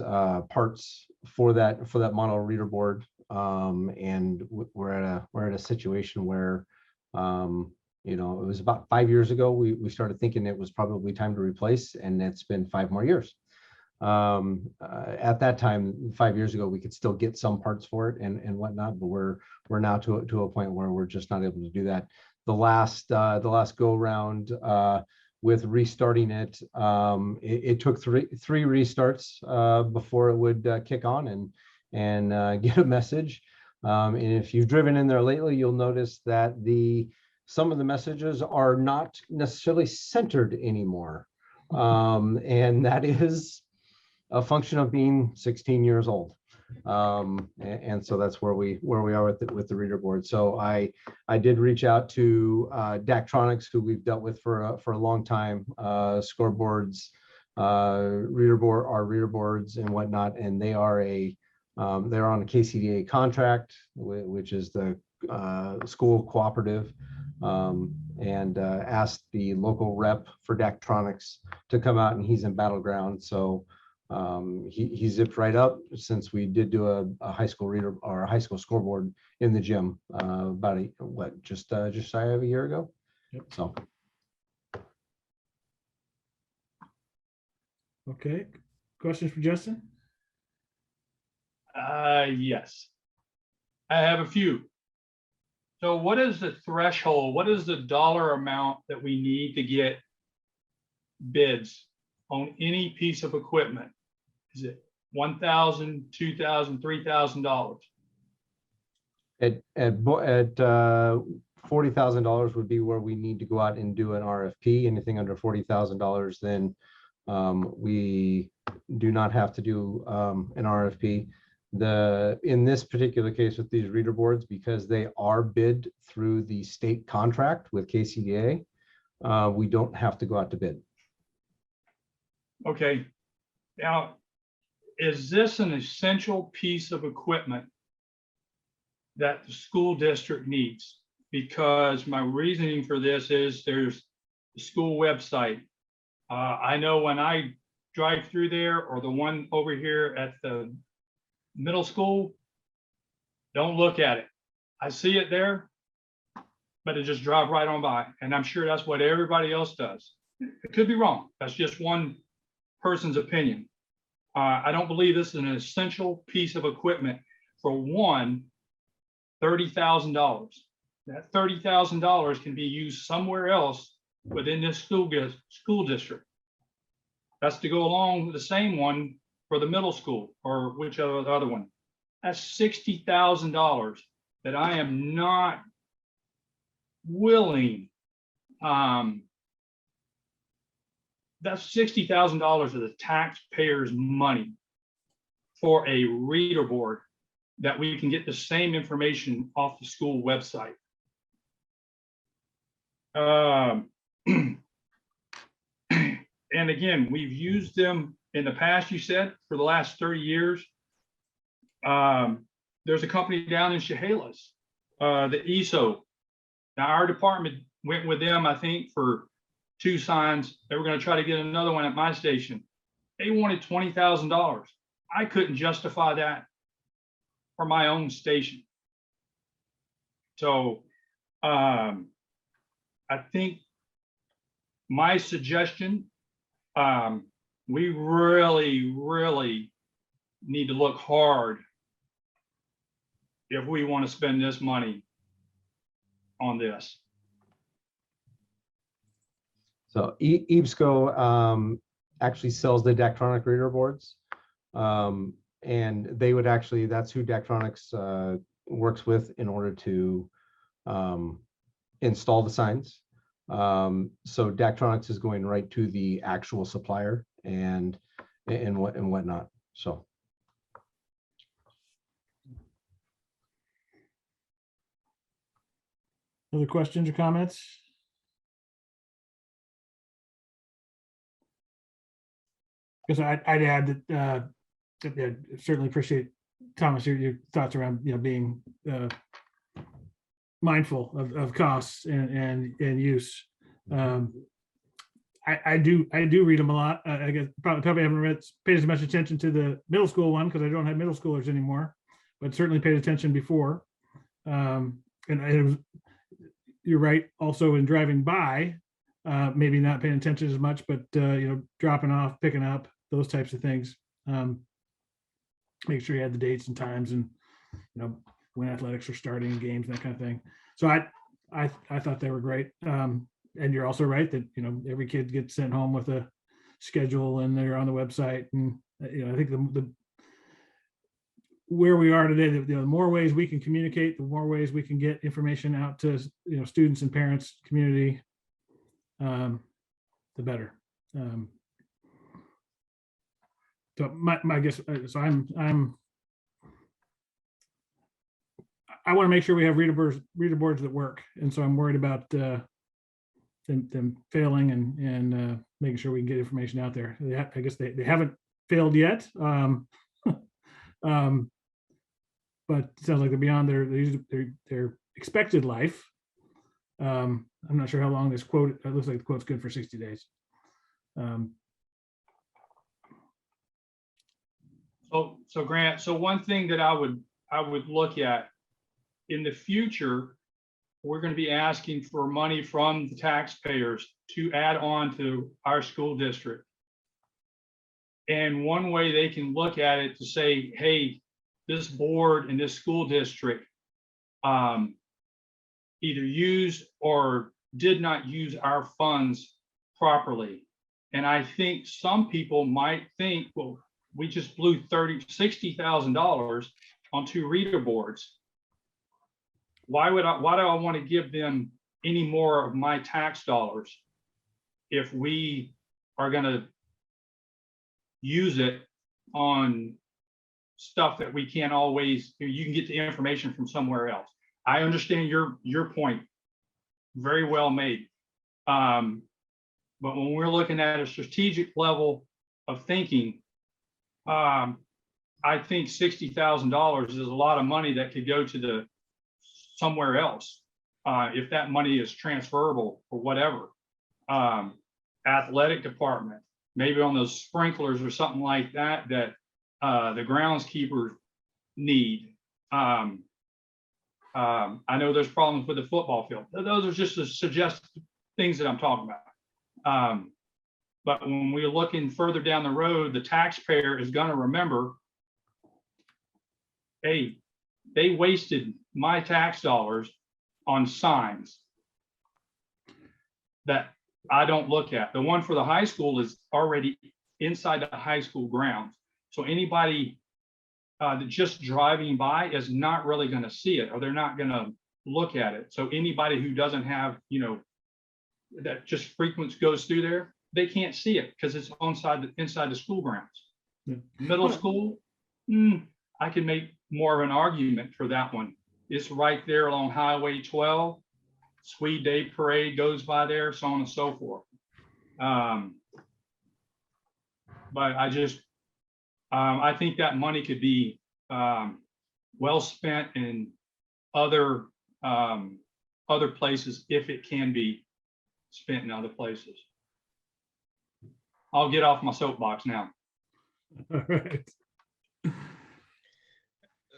parts for that model reader board, and we're at a situation where you know, it was about 5 years ago we started thinking it was probably time to replace, and it's been 5 more years. At that time, 5 years ago, we could still get some parts for it and whatnot, but we're now to a point where we're just not able to do that. The last go round with restarting it, it took three restarts before it would kick on and get a message. And if you've driven in there lately, you'll notice that some of the messages are not necessarily centered anymore. And that is a function of being 16 years old. And so that's where we are with the reader board. So I did reach out to Daktronics, who we've dealt with for a long time, scoreboards, reader boards and whatnot, and they're on a KCDA contract, which is the school cooperative, and asked the local rep for Daktronics to come out, and he's in Battleground. So he zipped right up, since we did do a high school reader or a high school scoreboard in the gym about just shy of a year ago. Yep. So Okay, questions for Justin? Yes, I have a few. So what is the threshold? What is the dollar amount that we need to get bids on any piece of equipment? Is it $1,000, $2,000, $3,000? At $40,000 would be where we need to go out and do an RFP. Anything under $40,000, then we do not have to do an RFP. In this particular case with these reader boards, because they are bid through the state contract with KCDA, we don't have to go out to bid. Okay. Now, is this an essential piece of equipment that the school district needs? Because my reasoning for this is there's the school website. I know when I drive through there, or the one over here at the middle school, don't look at it. I see it there, but it just drives right on by. And I'm sure that's what everybody else does. It could be wrong. That's just one person's opinion. I don't believe this is an essential piece of equipment for $30,000. That $30,000 can be used somewhere else within this school district. That's to go along with the same one for the middle school, or whichever the other one. That's $60,000 that I am not willing. That's $60,000 of the taxpayers' money for a reader board that we can get the same information off the school website. And again, we've used them in the past, you said, for the last 30 years. There's a company down in Chehalis, the ESO. Now, our department went with them, I think, for 2 signs. They were going to try to get another one at my station. They wanted $20,000. I couldn't justify that for my own station. So I think my suggestion, we really need to look hard if we want to spend this money on this. So EBSCO actually sells the Daktronic reader boards, and they would actually, that's who Daktronics works with in order to install the signs. So Daktronics is going right to the actual supplier and whatnot. So. Other questions or comments? Because I'd add that I certainly appreciate, Thomas, your thoughts around, being mindful of costs and use. I do read them a lot. I guess probably haven't paid as much attention to the middle school one because I don't have middle schoolers anymore, but certainly paid attention before. And it was, you're right, also in driving by, maybe not paying attention as much, but dropping off, picking up, those types of things. Make sure you had the dates and times and when athletics are starting, games, that kind of thing. So I thought they were great. And you're also right that every kid gets sent home with a schedule and they're on the website. And I think the where we are today, the more ways we can communicate, the more ways we can get information out to students and parents, community, the better. So my guess, so I want to make sure we have reader boards that work, and so I'm worried about them failing and making sure we can get information out there. I guess they haven't failed yet, but it sounds like they're beyond their expected life. I'm not sure how long this quote. It looks like the quote's good for 60 days. So Grant, so one thing that I would look at in the future, we're going to be asking for money from the taxpayers to add on to our school district. And one way they can look at it to say, hey, this board and this school district either used or did not use our funds properly. And I think some people might think, well, we just blew $60,000 on 2 reader boards. Why do I want to give them any more of my tax dollars if we are going to use it on stuff that we can't always, you can get the information from somewhere else. I understand your point, very well made. But when we're looking at a strategic level of thinking, I think $60,000 is a lot of money that could go to somewhere else, if that money is transferable or whatever. Athletic department, maybe on those sprinklers or something like that the groundskeepers need. I know there's problems with the football field. Those are just the suggested things that I'm talking about. But when we're looking further down the road, the taxpayer is going to remember, hey, they wasted my tax dollars on signs that I don't look at. The one for the high school is already inside the high school grounds. So anybody that just driving by is not really going to see it, or they're not going to look at it. So anybody who doesn't have, that just frequent goes through there, they can't see it because it's inside the school grounds. Yeah. Middle school, I can make more of an argument for that one. It's right there along Highway 12. Sweet Day Parade goes by there, so on and so forth. But I think that money could be well spent in other places if it can be spent in other places. I'll get off my soapbox now. All right.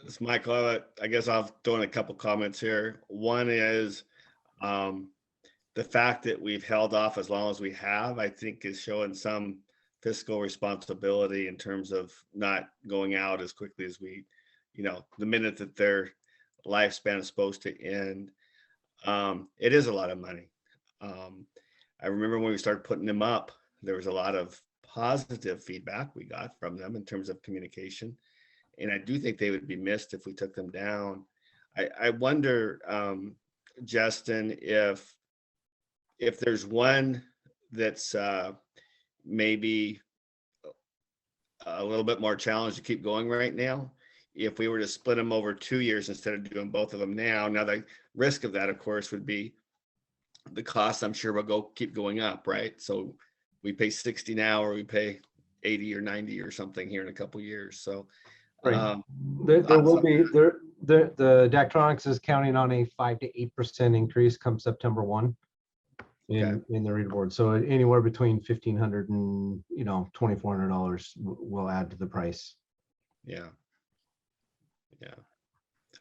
It's Michael. I guess I'll throw in a couple comments here. One is the fact that we've held off as long as we have, I think, is showing some fiscal responsibility in terms of not going out as quickly as we, the minute that their lifespan is supposed to end. It is a lot of money. I remember when we started putting them up, there was a lot of positive feedback we got from them in terms of communication. And I do think they would be missed if we took them down. I wonder, Justin, if there's one that's maybe a little bit more challenged to keep going right now, if we were to split them over 2 years instead of doing both of them now. Now, the risk of that, of course, would be the cost, I'm sure, will keep going up, right? So we pay 60 now, or we pay 80 or 90 or something here in a couple years. So Right. There will be the Daktronics is counting on a 5 to 8% increase come September 1 in the reader board. So anywhere between $1,500 and $2,400 will add to the price. Yeah.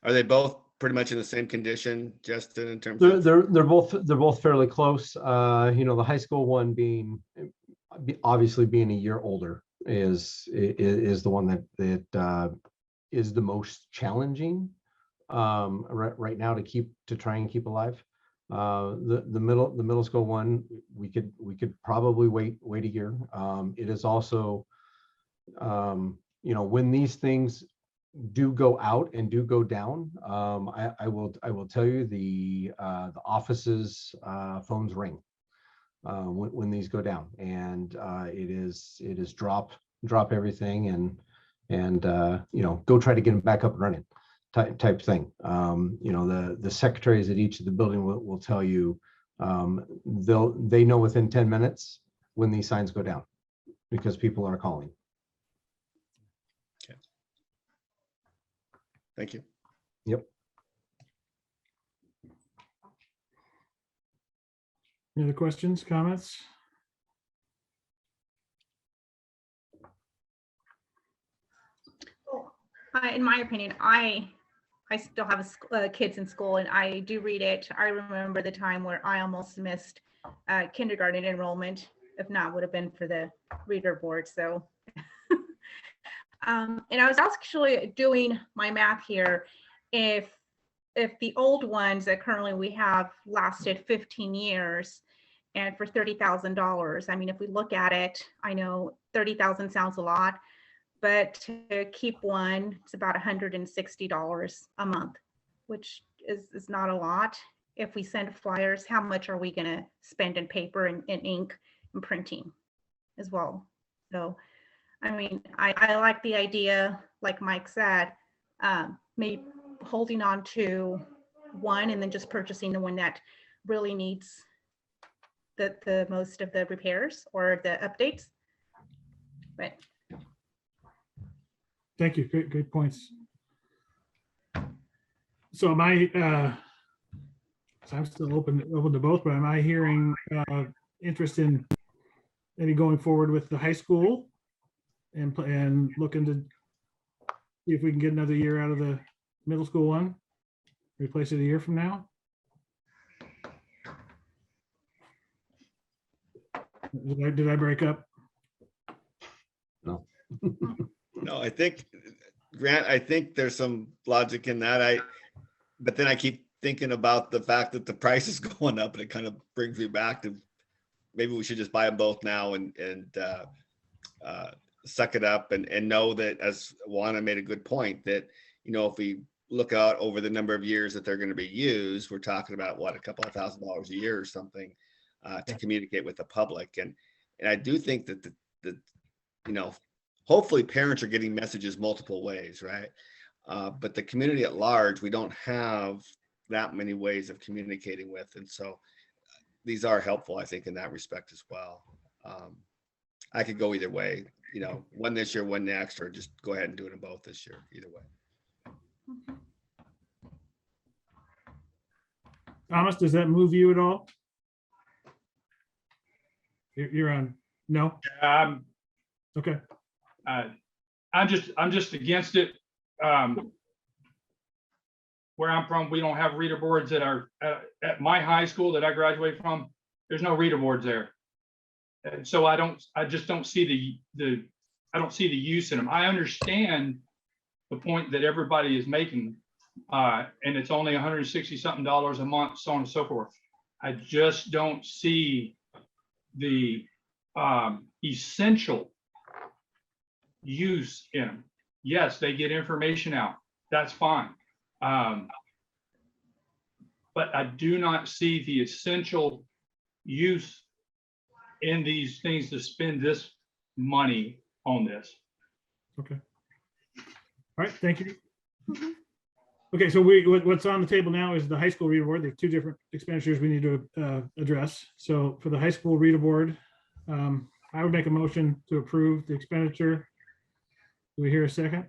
Are they both pretty much in the same condition, Justin, in terms of? They're both fairly close. The high school one obviously being a year older is the one that is the most challenging right now to try and keep alive. The middle school one, we could probably wait a year. It is also, when these things do go out and do go down, I will tell you the office's phones ring when these go down, and it is drop everything and go try to get them back up and running type thing. The secretaries at each of the building will tell you they know within 10 minutes when these signs go down because people are calling. Okay. Thank you. Yep. Any other questions, comments? In my opinion, I still have kids in school, and I do read it. I remember the time where I almost missed kindergarten enrollment. If not, would have been for the reader board. So, and I was actually doing my math here. If the old ones that currently we have lasted 15 years, and for $30,000, I mean, if we look at it, I know 30,000 sounds a lot, but to keep one, it's about $160 a month, which is not a lot. If we send flyers, how much are we gonna spend in paper and ink and printing as well? So, I mean, I like the idea, like Mike said, maybe holding on to one and then just purchasing the one that really needs the most of the repairs or the updates. But Thank you. Great points. So am I, so I'm still open to both, but am I hearing interest in maybe going forward with the high school and looking to see if we can get another year out of the middle school one, replace it a year from now? Did I break up? No. No, I think, Grant, I think there's some logic in that. But then I keep thinking about the fact that the price is going up, and it kind of brings me back to maybe we should just buy them both now and suck it up and know that, as Juana made a good point, that, if we look out over the number of years that they're going to be used, we're talking about what, a couple of $1,000s a year or something to communicate with the public. And I do think that hopefully parents are getting messages multiple ways, right? But the community at large, we don't have that many ways of communicating with. And so these are helpful, I think, in that respect as well. I could go either way, one this year, one next, or just go ahead and do it in both this year, either way. Thomas, does that move you at all? You're on. No? Okay. I'm just against it. Where I'm from, we don't have reader boards that are at my high school that I graduated from. There's no reader boards there, and so I just don't see the use in them. I understand the point that everybody is making, and it's only $160 something a month, so on and so forth. I just don't see the essential use in them. Yes, they get information out. That's fine. But I do not see the essential use in these things to spend this money on this. Okay. All right, thank you. Okay, so what's on the table now is the high school reader board. There are two different expenditures we need to address. So for the high school reader board, I would make a motion to approve the expenditure. Do we hear a second?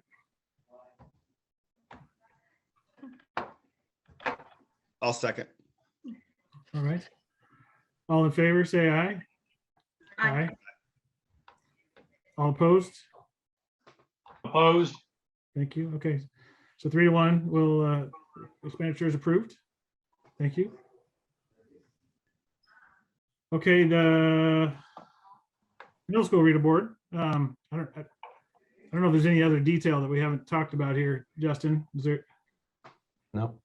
I'll second. All right. All in favor, say aye. Aye. All opposed? Opposed? Thank you. Okay. So 3-1 will, expenditure is approved. Thank you. Okay, the middle school reader board. I don't know if there's any other detail that we haven't talked about here. Justin, is there? No.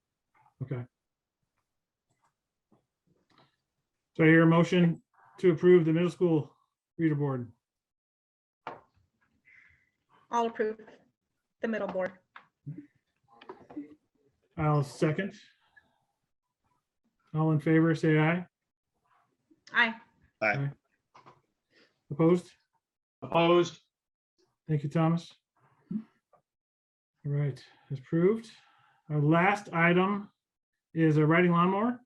Okay. So I hear a motion to approve the middle school reader board. I'll approve the middle board. I'll second. All in favor, say aye. Aye. Aye. Opposed? Opposed? Thank you, Thomas. All right, it's approved. Our last item is a riding lawnmower.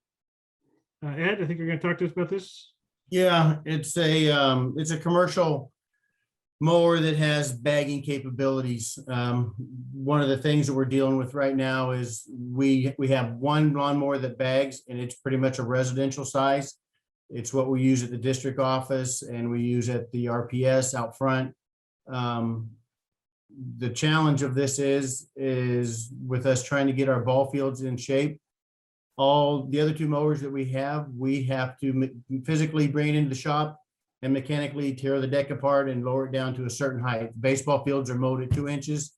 Ed, I think you're going to talk to us about this. Yeah, it's a commercial mower that has bagging capabilities. One of the things that we're dealing with right now is we have one lawnmower that bags, and it's pretty much a residential size. It's what we use at the district office and we use at the RPS out front. The challenge of this is with us trying to get our ball fields in shape. All the other two mowers that we have to physically bring it into the shop and mechanically tear the deck apart and lower it down to a certain height. Baseball fields are mowed at 2 inches.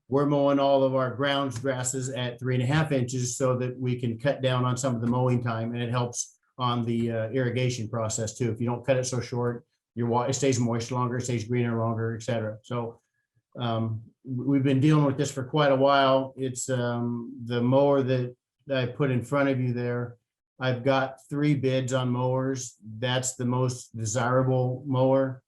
We're mowing all of our grounds grasses at 3.5 inches so that we can cut down on some of the mowing time, and it helps on the irrigation process too. If you don't cut it so short, your water, it stays moist longer, it stays greener longer, etc. So we've been dealing with this for quite a while. It's the mower that I put in front of you there. I've got 3 bids on mowers. That's the most desirable mower.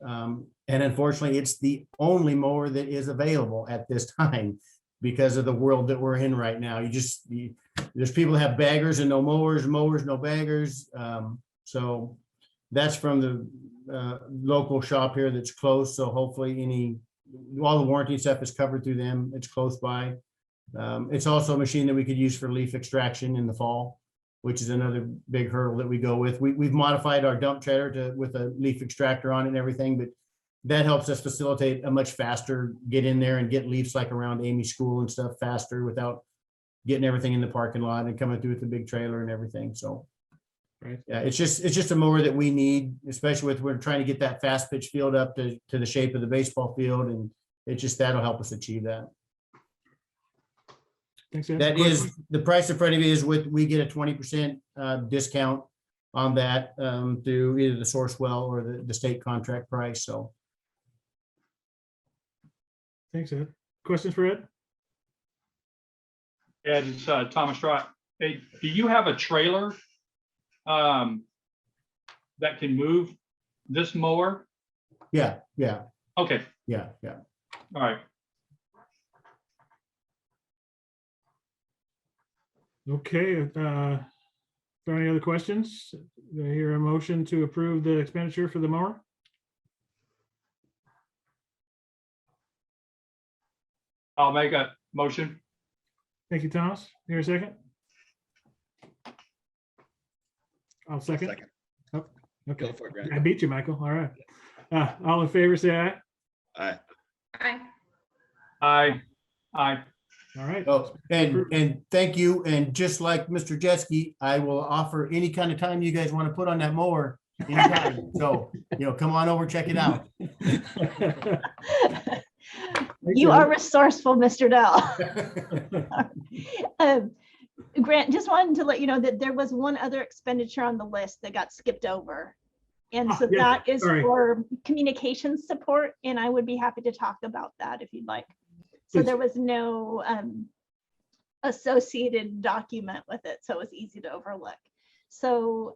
And unfortunately, it's the only mower that is available at this time because of the world that we're in right now. There's people that have baggers and no mowers, no baggers. So that's from the local shop here that's close. So hopefully all the warranty stuff is covered through them. It's close by. It's also a machine that we could use for leaf extraction in the fall, which is another big hurdle that we go with. We've modified our dump trailer with a leaf extractor on it and everything, but that helps us facilitate a much faster get in there and get leaves like around Amy School and stuff faster without getting everything in the parking lot and coming through with the big trailer and everything. So Right. yeah, it's just a mower that we need, especially we're trying to get that fast pitch field up to the shape of the baseball field, and that'll help us achieve that. Thanks, Ed. That is the price in front of you is we get a 20% discount on that through either the Sourcewell or the state contract price. So Thanks, Ed. Questions for Ed? Ed, it's Thomas Trott. Hey, do you have a trailer that can move this mower? yeah. Okay, Yeah. all right. Okay. Are there any other questions? Do I hear a motion to approve the expenditure for the mower? I'll make a motion. Thank you, Thomas. Here a second. I'll second. Second. Oh, okay. Go for it, Grant. I beat you, Michael. All right. All in favor, say aye. Aye. Aye. Aye. Aye. All right. Oh, and thank you. And just like Mr. Jeske, I will offer any kind of time you guys want to put on that mower anytime. So, come on over, check it out. You are resourceful, Mr. Dell. Grant, just wanted to let you know that there was one other expenditure on the list that got skipped over. And so yes, that is sorry. for communications support, and I would be happy to talk about that if you'd like. So Please. there was no associated document with it, so it was easy to overlook. So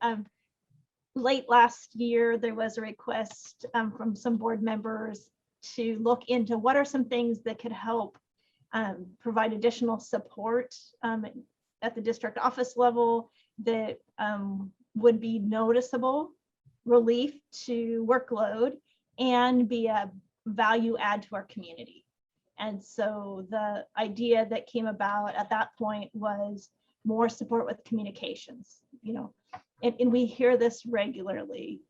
late last year, there was a request from some board members to look into what are some things that could help provide additional support at the district office level that would be noticeable relief to workload and be a value add to our community. And so the idea that came about at that point was more support with communications, you know, and we hear this regularly.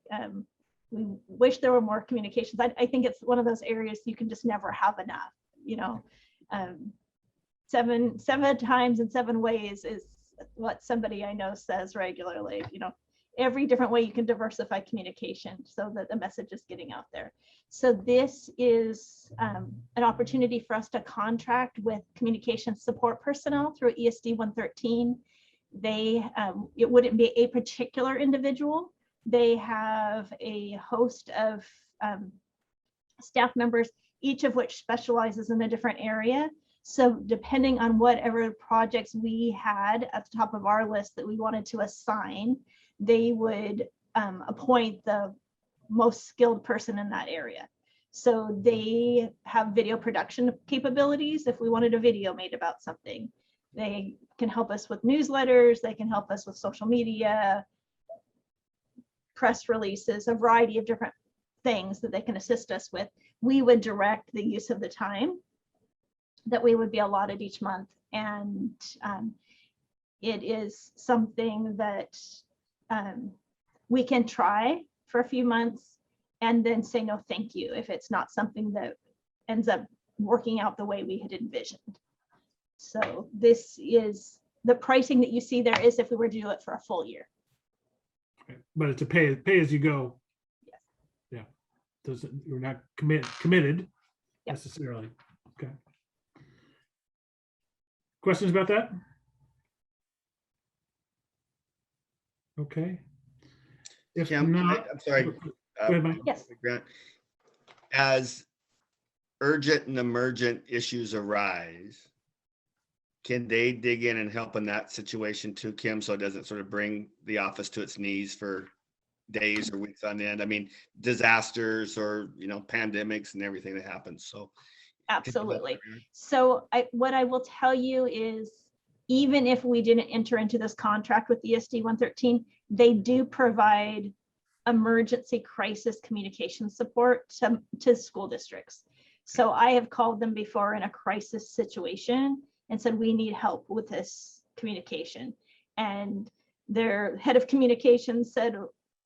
We wish there were more communications. I think it's one of those areas you can just never have enough, you know. 7 times in 7 ways is what somebody I know says regularly, you know, every different way you can diversify communication so that the message is getting out there. So this is an opportunity for us to contract with communication support personnel through ESD 113. They, it wouldn't be a particular individual. They have a host of staff members, each of which specializes in a different area. So depending on whatever projects we had at the top of our list that we wanted to assign, they would appoint the most skilled person in that area. So they have video production capabilities. If we wanted a video made about something, they can help us with newsletters. They can help us with social media, press releases, a variety of different things that they can assist us with. We would direct the use of the time that we would be allotted each month. And it is something that we can try for a few months and then say no thank you if it's not something that ends up working out the way we had envisioned. So this is the pricing that you see there is if we were to do it for a full year. But it's a pay as you go. Yes. Yeah. Doesn't, you're not committed Yep. necessarily. Okay. Questions about that? Okay. If Kim, not, I'm sorry. go ahead, Mike. Yes. Grant, as urgent and emergent issues arise, can they dig in and help in that situation too, Kim, so it doesn't sort of bring the office to its knees for days or weeks on end? I mean, disasters or, you know, pandemics and everything that happens. So Absolutely. So what I will tell you is, even if we didn't enter into this contract with ESD 113, they do provide emergency crisis communication support to school districts. So I have called them before in a crisis situation and said, we need help with this communication. And their head of communications said,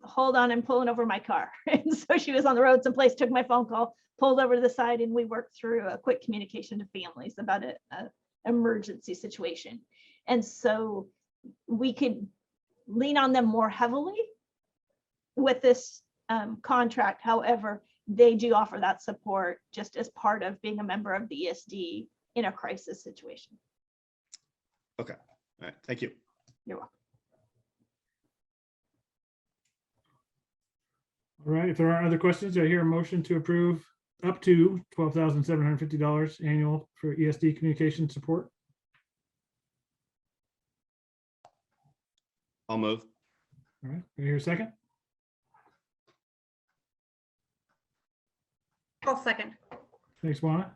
hold on, I'm pulling over my car. And so she was on the road someplace, took my phone call, pulled over to the side, and we worked through a quick communication to families about an emergency situation. And so we could lean on them more heavily with this contract. However, they do offer that support just as part of being a member of the ESD in a crisis situation. Okay. All right. Thank you. You're welcome. All right. If there aren't other questions, I hear a motion to approve up to $12,750 annual for ESD communication support. I'll move. All right. I hear a second. I'll second. Thanks, Juana.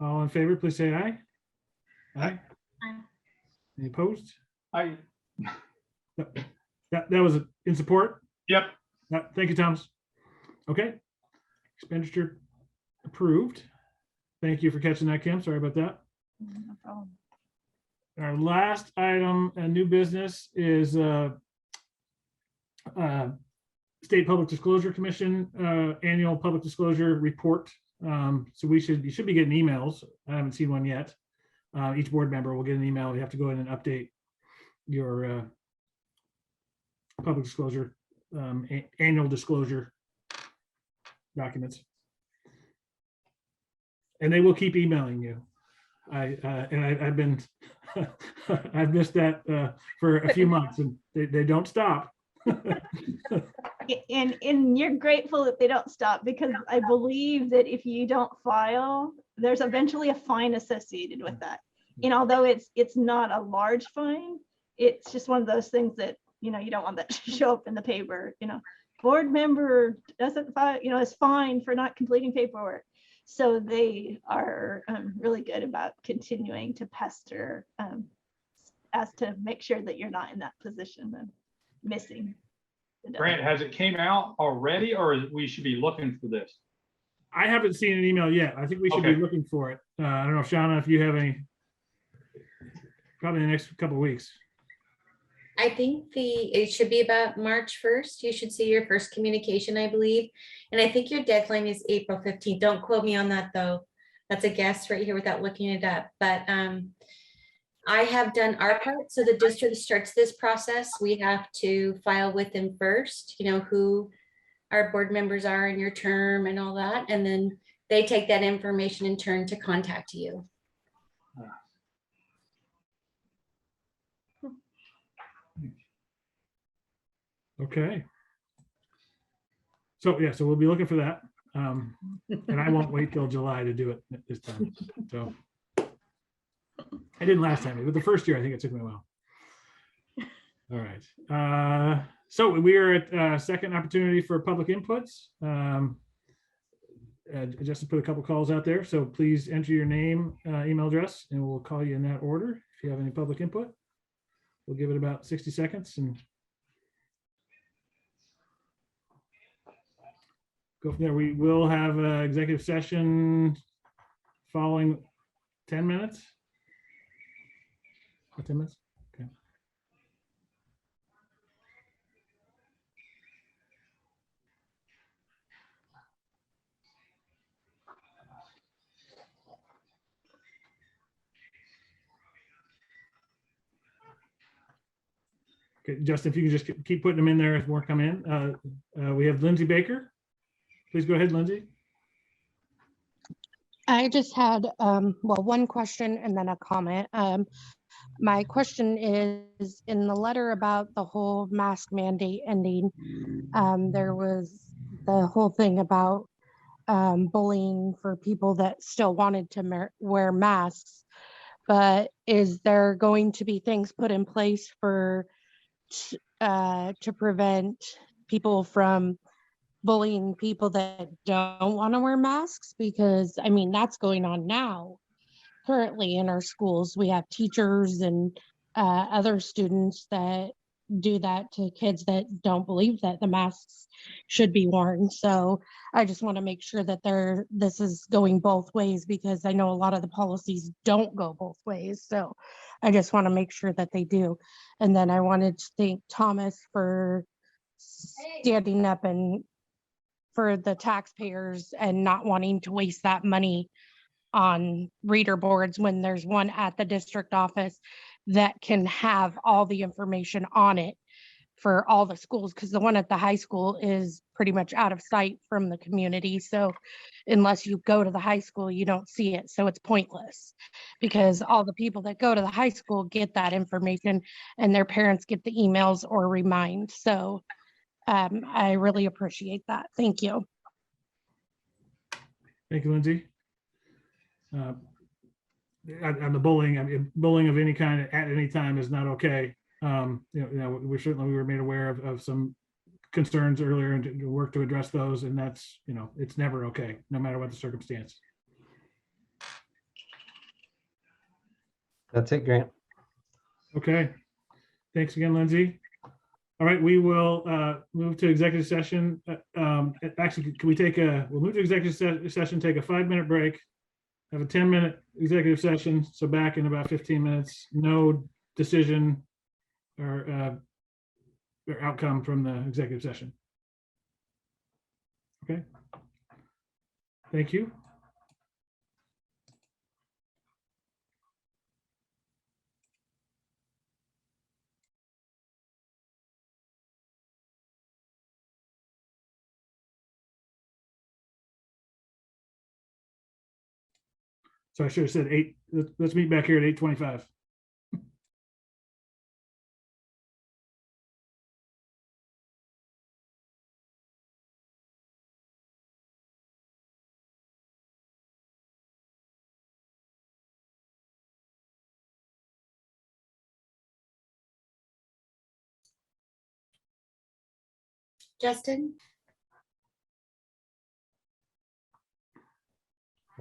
All in favor, please say aye. Aye. Aye. Any opposed? I, That was in support. yep, Thank you, Thomas. Okay. Expenditure approved. Thank you for catching that, Kim. Sorry about that. No problem. Our last item, new business, is State Public Disclosure Commission annual public disclosure report. So you should be getting emails. I haven't seen one yet. Each board member will get an email. You have to go in and update your public disclosure, annual disclosure documents. And they will keep emailing you. I've been I've missed that for a few months, and they don't stop. And you're grateful that they don't stop, because I believe that if you don't file, there's eventually a fine associated with that. And although it's not a large fine, it's just one of those things that, you know, you don't want that to show up in the paper. You know, board member doesn't file, you know, is fined for not completing paperwork. So they are really good about continuing to pester as to make sure that you're not in that position of missing. Grant, has it came out already, or we should be looking for this? I haven't seen an email yet. I think we should be Okay. looking for it. I don't know, Shauna, if you have any, probably in the next couple of weeks. I think it should be about March 1st. You should see your first communication, I believe. And I think your deadline is April 15th. Don't quote me on that though. That's a guess right here without looking it up. But I have done our part. So the district starts this process. We have to file with them first, you know, who our board members are in your term and all that. And then they take that information in turn to contact you. Okay. So yeah, so we'll be looking for that. And I won't wait till July to do it this time. So I didn't last time, but the first year I think it took me a while. All right. So we are at second opportunity for public inputs. Just to put a couple calls out there. So please enter your name, email address, and we'll call you in that order. If you have any public input, we'll give it about 60 seconds and go from there. We will have an executive session following 10 minutes. 10 minutes? Okay. Okay, Justin, if you can just keep putting them in there as more come in. We have Lindsay Baker. Please go ahead, Lindsay. I just had, well, one question and then a comment. My question is, in the letter about the whole mask mandate ending, there was the whole thing about bullying for people that still wanted to wear masks. But is there going to be things put in place for to prevent people from bullying people that don't want to wear masks? Because I mean, that's going on now. Currently in our schools, we have teachers and other students that do that to kids that don't believe that the masks should be worn. So I just want to make sure that this is going both ways, because I know a lot of the policies don't go both ways. So I just want to make sure that they do. And then I wanted to thank Thomas for standing up and for the taxpayers and not wanting to waste that money on reader boards when there's one at the district office that can have all the information on it for all the schools, because the one at the high school is pretty much out of sight from the community. So unless you go to the high school, you don't see it. So it's pointless, because all the people that go to the high school get that information and their parents get the emails or remind. So I really appreciate that. Thank you. Thank you, Lindsay. On the bullying, I mean, bullying of any kind at any time is not okay. We certainly were made aware of some concerns earlier and to work to address those, and that's, it's never okay, no matter what the circumstance. That's it, Grant. Okay, thanks again, Lindsay. All right, we will move to executive session. Actually, can we we'll move to executive session, take a 5-minute break, have a 10-minute executive session. So back in about 15 minutes, no decision or outcome from the executive session. Okay. Thank you. So I should have said 8. Let's meet back here at 8:25. Justin?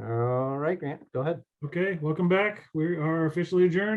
All right, Grant, go ahead. Okay, welcome back. We are officially adjourned.